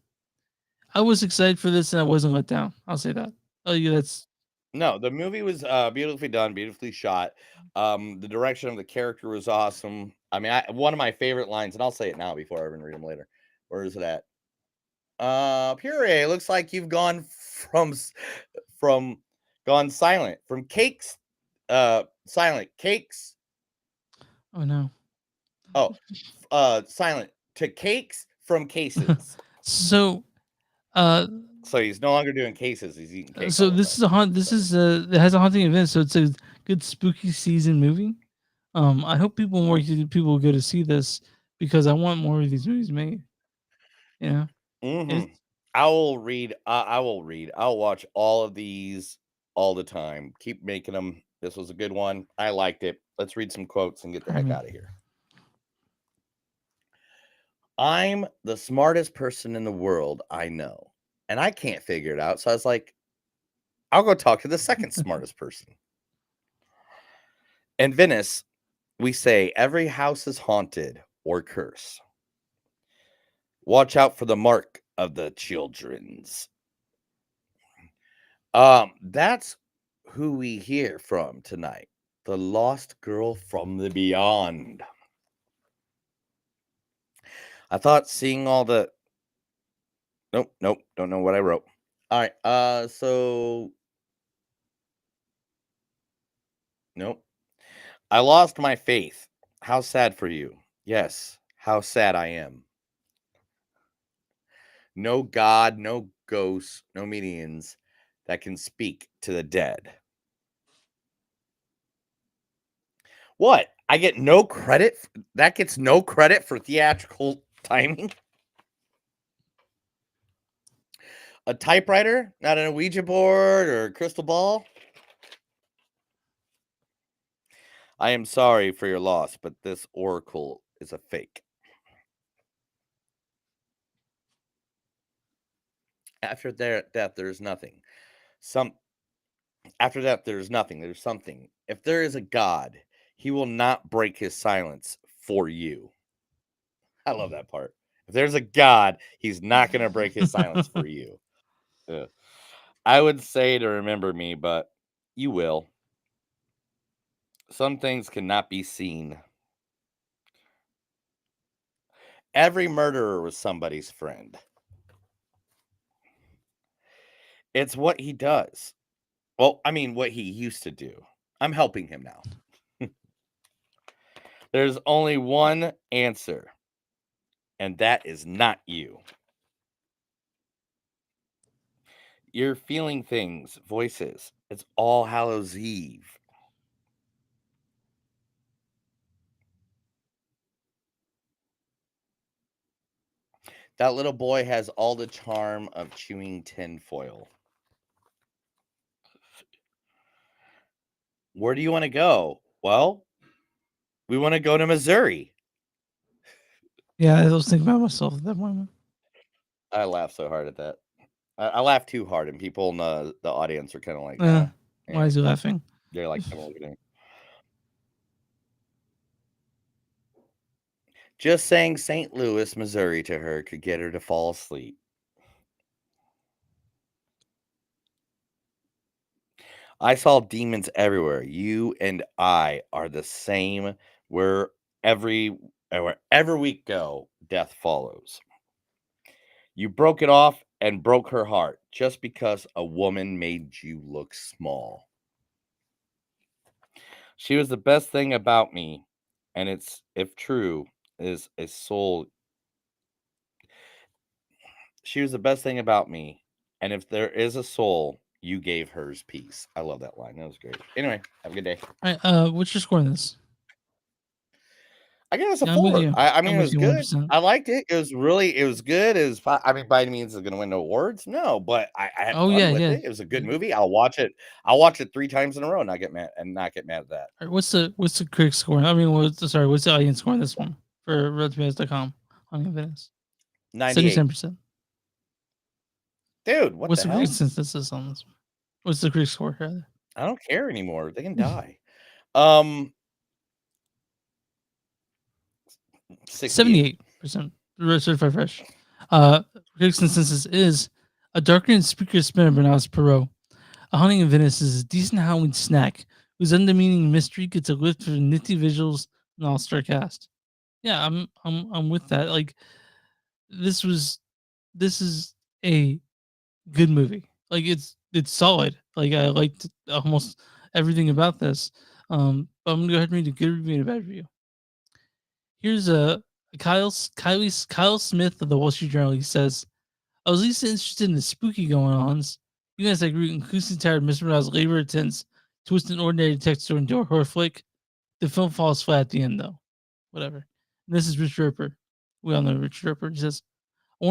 I was excited for this, and I wasn't let down. I'll say that. Oh yeah, that's No, the movie was beautifully done, beautifully shot. The direction of the character was awesome. I mean, one of my favorite lines, and I'll say it now before I even read them later. Where is it at? Puree, looks like you've gone from gone silent from cakes, silent cakes. oh no. Silent to cakes from cases. So, So he's no longer doing cases. He's eating cakes. so this is a haunt. This is it has a haunting event, so it's a good spooky season movie. I hope more people go to see this because I want more of these movies made. Yeah. Mhm. I will read. I'll watch all of these all the time. Keep making them. This was a good one. I liked it. Let's read some quotes and get the heck out of here. I'm the smartest person in the world I know, and I can't figure it out. So I was like, I'll go talk to the second smartest person. In Venice, we say every house is haunted or cursed. Watch out for the mark of the children's. That's who we hear from tonight. The lost girl from the beyond. I thought seeing all the Nope, don't know what I wrote. All right, so nope. I lost my faith. How sad for you. Yes, how sad I am. No God, no ghosts, no mediums that can speak to the dead. What? I get no credit? That gets no credit for theatrical timing? A typewriter, not an Ouija board or a crystal ball? I am sorry for your loss, but this oracle is a fake. After their death, there is nothing. After death, there is nothing. There's something. If there is a God, he will not break his silence for you. I love that part. If there's a God, he's not going to break his silence for you. Ugh. I would say to remember me, but you will. Some things cannot be seen. Every murderer was somebody's friend. It's what he does. Well, I mean, what he used to do. I'm helping him now. There's only one answer, and that is not you. You're feeling things, voices. It's All Hallows Eve. That little boy has all the charm of chewing tinfoil. Where do you want to go? Well, we want to go to Missouri. Yeah, I was thinking about myself at that moment. I laughed so hard at that. I laughed too hard, and people in the audience are kind of like, Why is he laughing? They're like, kind of looking at me. Just saying St. Louis, Missouri to her could get her to fall asleep. I saw demons everywhere. You and I are the same. Wherever we go, death follows. You broke it off and broke her heart just because a woman made you look small. She was the best thing about me, and it's, if true, is a soul. She was the best thing about me, and if there is a soul, you gave hers peace. I love that line. That was great. Anyway, have a good day. All right, what's your score on this? I give us a Yeah, I'm with 4. you. I I'm mean, it with was you good. 100%. I liked it. It was good. It was, I mean, by any means, it's going to win no awards. No, but I had Oh, fun yeah, with yeah. it. It was a good movie. I'll watch it 3 times in a row and not get mad at that. All right, what's the critic score? I mean, what's the audience score on this one for RotterdamTomatoes.com on Venice? 98. 77%. Dude, what What's the the hell? critic consensus on this one? What's the critic score, rather? I don't care anymore. They can die. 68. 78% certified fresh. Critics' consensus is a darker and spookier spin of Bernard's Perot. A Haunting in Venice is a decent Halloween snack whose undemeaning mystery gets a lift for nifty visuals and all-star cast. Yeah, I'm with that. Like, this is a good movie. Like, it's solid. Like, I liked almost everything about this. But I'm gonna go ahead and read a good review and a bad review. Here's Kyle Smith of the Wall Street Journal. He says, I was at least interested in the spooky going-ons. You guys like increasingly tired of Mr. Brown's labor attempts to twist an ordinary text story into a horror flick. The film falls flat at the end, though. Whatever. And this is Rich Roper. We all know Rich Roper. He says, a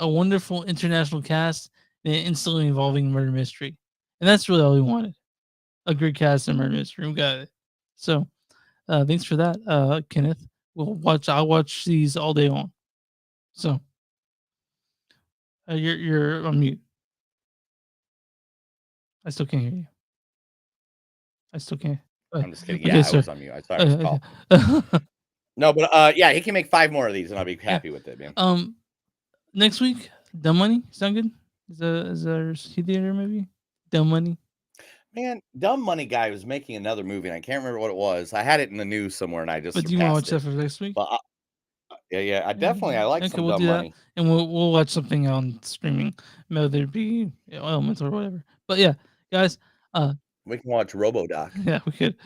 wonderful international cast and an instantly involving murder mystery. And that's really all we wanted. A great cast and murder mystery. We got it. So, thanks for that, Kenneth. I'll watch these all day long. So, you're on mute. I still can't hear you. I still can't. I'm just kidding. Okay, Yeah, sir. I was on mute. I thought I was call. No, but yeah, he can make 5 more of these, and I'll be happy with it, man. Next week, Dumb Money. Sound good? Is there a theater movie? Dumb Money. Man, Dumb Money guy was making another movie, and I can't remember what it was. I had it in the news somewhere, and I just. But do you want to watch that for next week? But yeah, I definitely I like Okay, some we'll Dumb do that, Money. and we'll watch something on streaming, whether it be Elements or whatever. But yeah, guys, we can watch RoboDoc. Yeah, we could.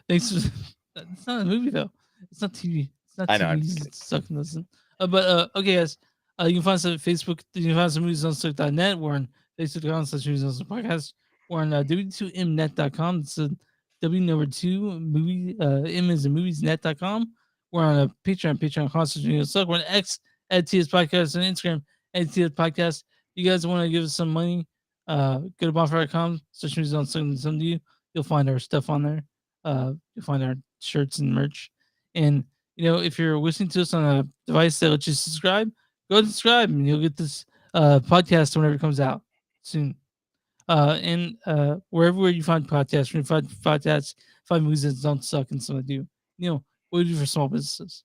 Thanks. It's not a movie though. It's not TV. It's not I know, I'm TV. just It's sucking listen. But okay, guys. You can find us at Facebook. You can find us at moviesonstuck.net. We're on Facebook.com/moviesonstuck podcast. We're on w2mnet.com. It's a W number 2 movie. M is in moviesnet.com. We're on a Patreon.com/moviesonstuck. We're on X at TS Podcast and Instagram at TS Podcast. You guys want to give us some money? Go to bonfire.com. Search Movies on Stuck and send to you. You'll find our stuff on there. You'll find our shirts and merch. And if you're listening to us on a device that lets you subscribe, go and subscribe, and you'll get this podcast whenever it comes out soon. And wherever you find podcasts, when you find podcasts, find movies that don't suck and some that do. What do we do for small businesses?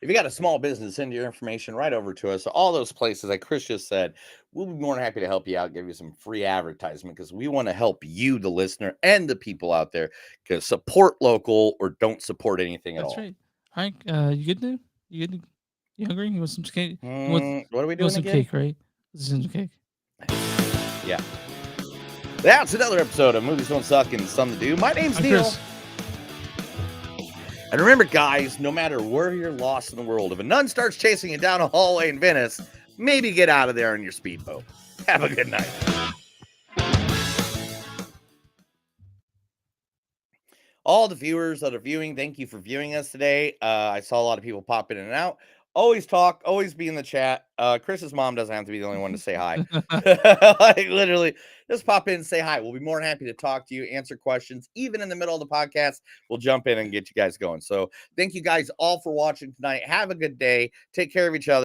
If you got a small business, send your information right over to us. All those places, like Chris just said, we'll be more than happy to help you out, give you some free advertisement, because we want to help you, the listener, and the people out there, because support local or don't support anything at all. That's right. All right. You good now? You good? You hungry? You want some cake? You want, What are we you doing want some again? cake, right? This is some cake. Yeah. That's another episode of Movies Don't Suck and Something to Do. My name's I'm Neil. Chris. And remember, guys, no matter where you're lost in the world, if a nun starts chasing you down a hallway in Venice, maybe get out of there in your speedboat. Have a good night. All the viewers that are viewing, thank you for viewing us today. I saw a lot of people pop in and out. Always talk, always be in the chat. Chris's mom doesn't have to be the only one to say hi. Like literally, just pop in and say hi. We'll be more than happy to talk to you, answer questions, even in the middle of the podcast. We'll jump in and get you guys going. So thank you guys all for watching tonight. Have a good day. Take care of each other.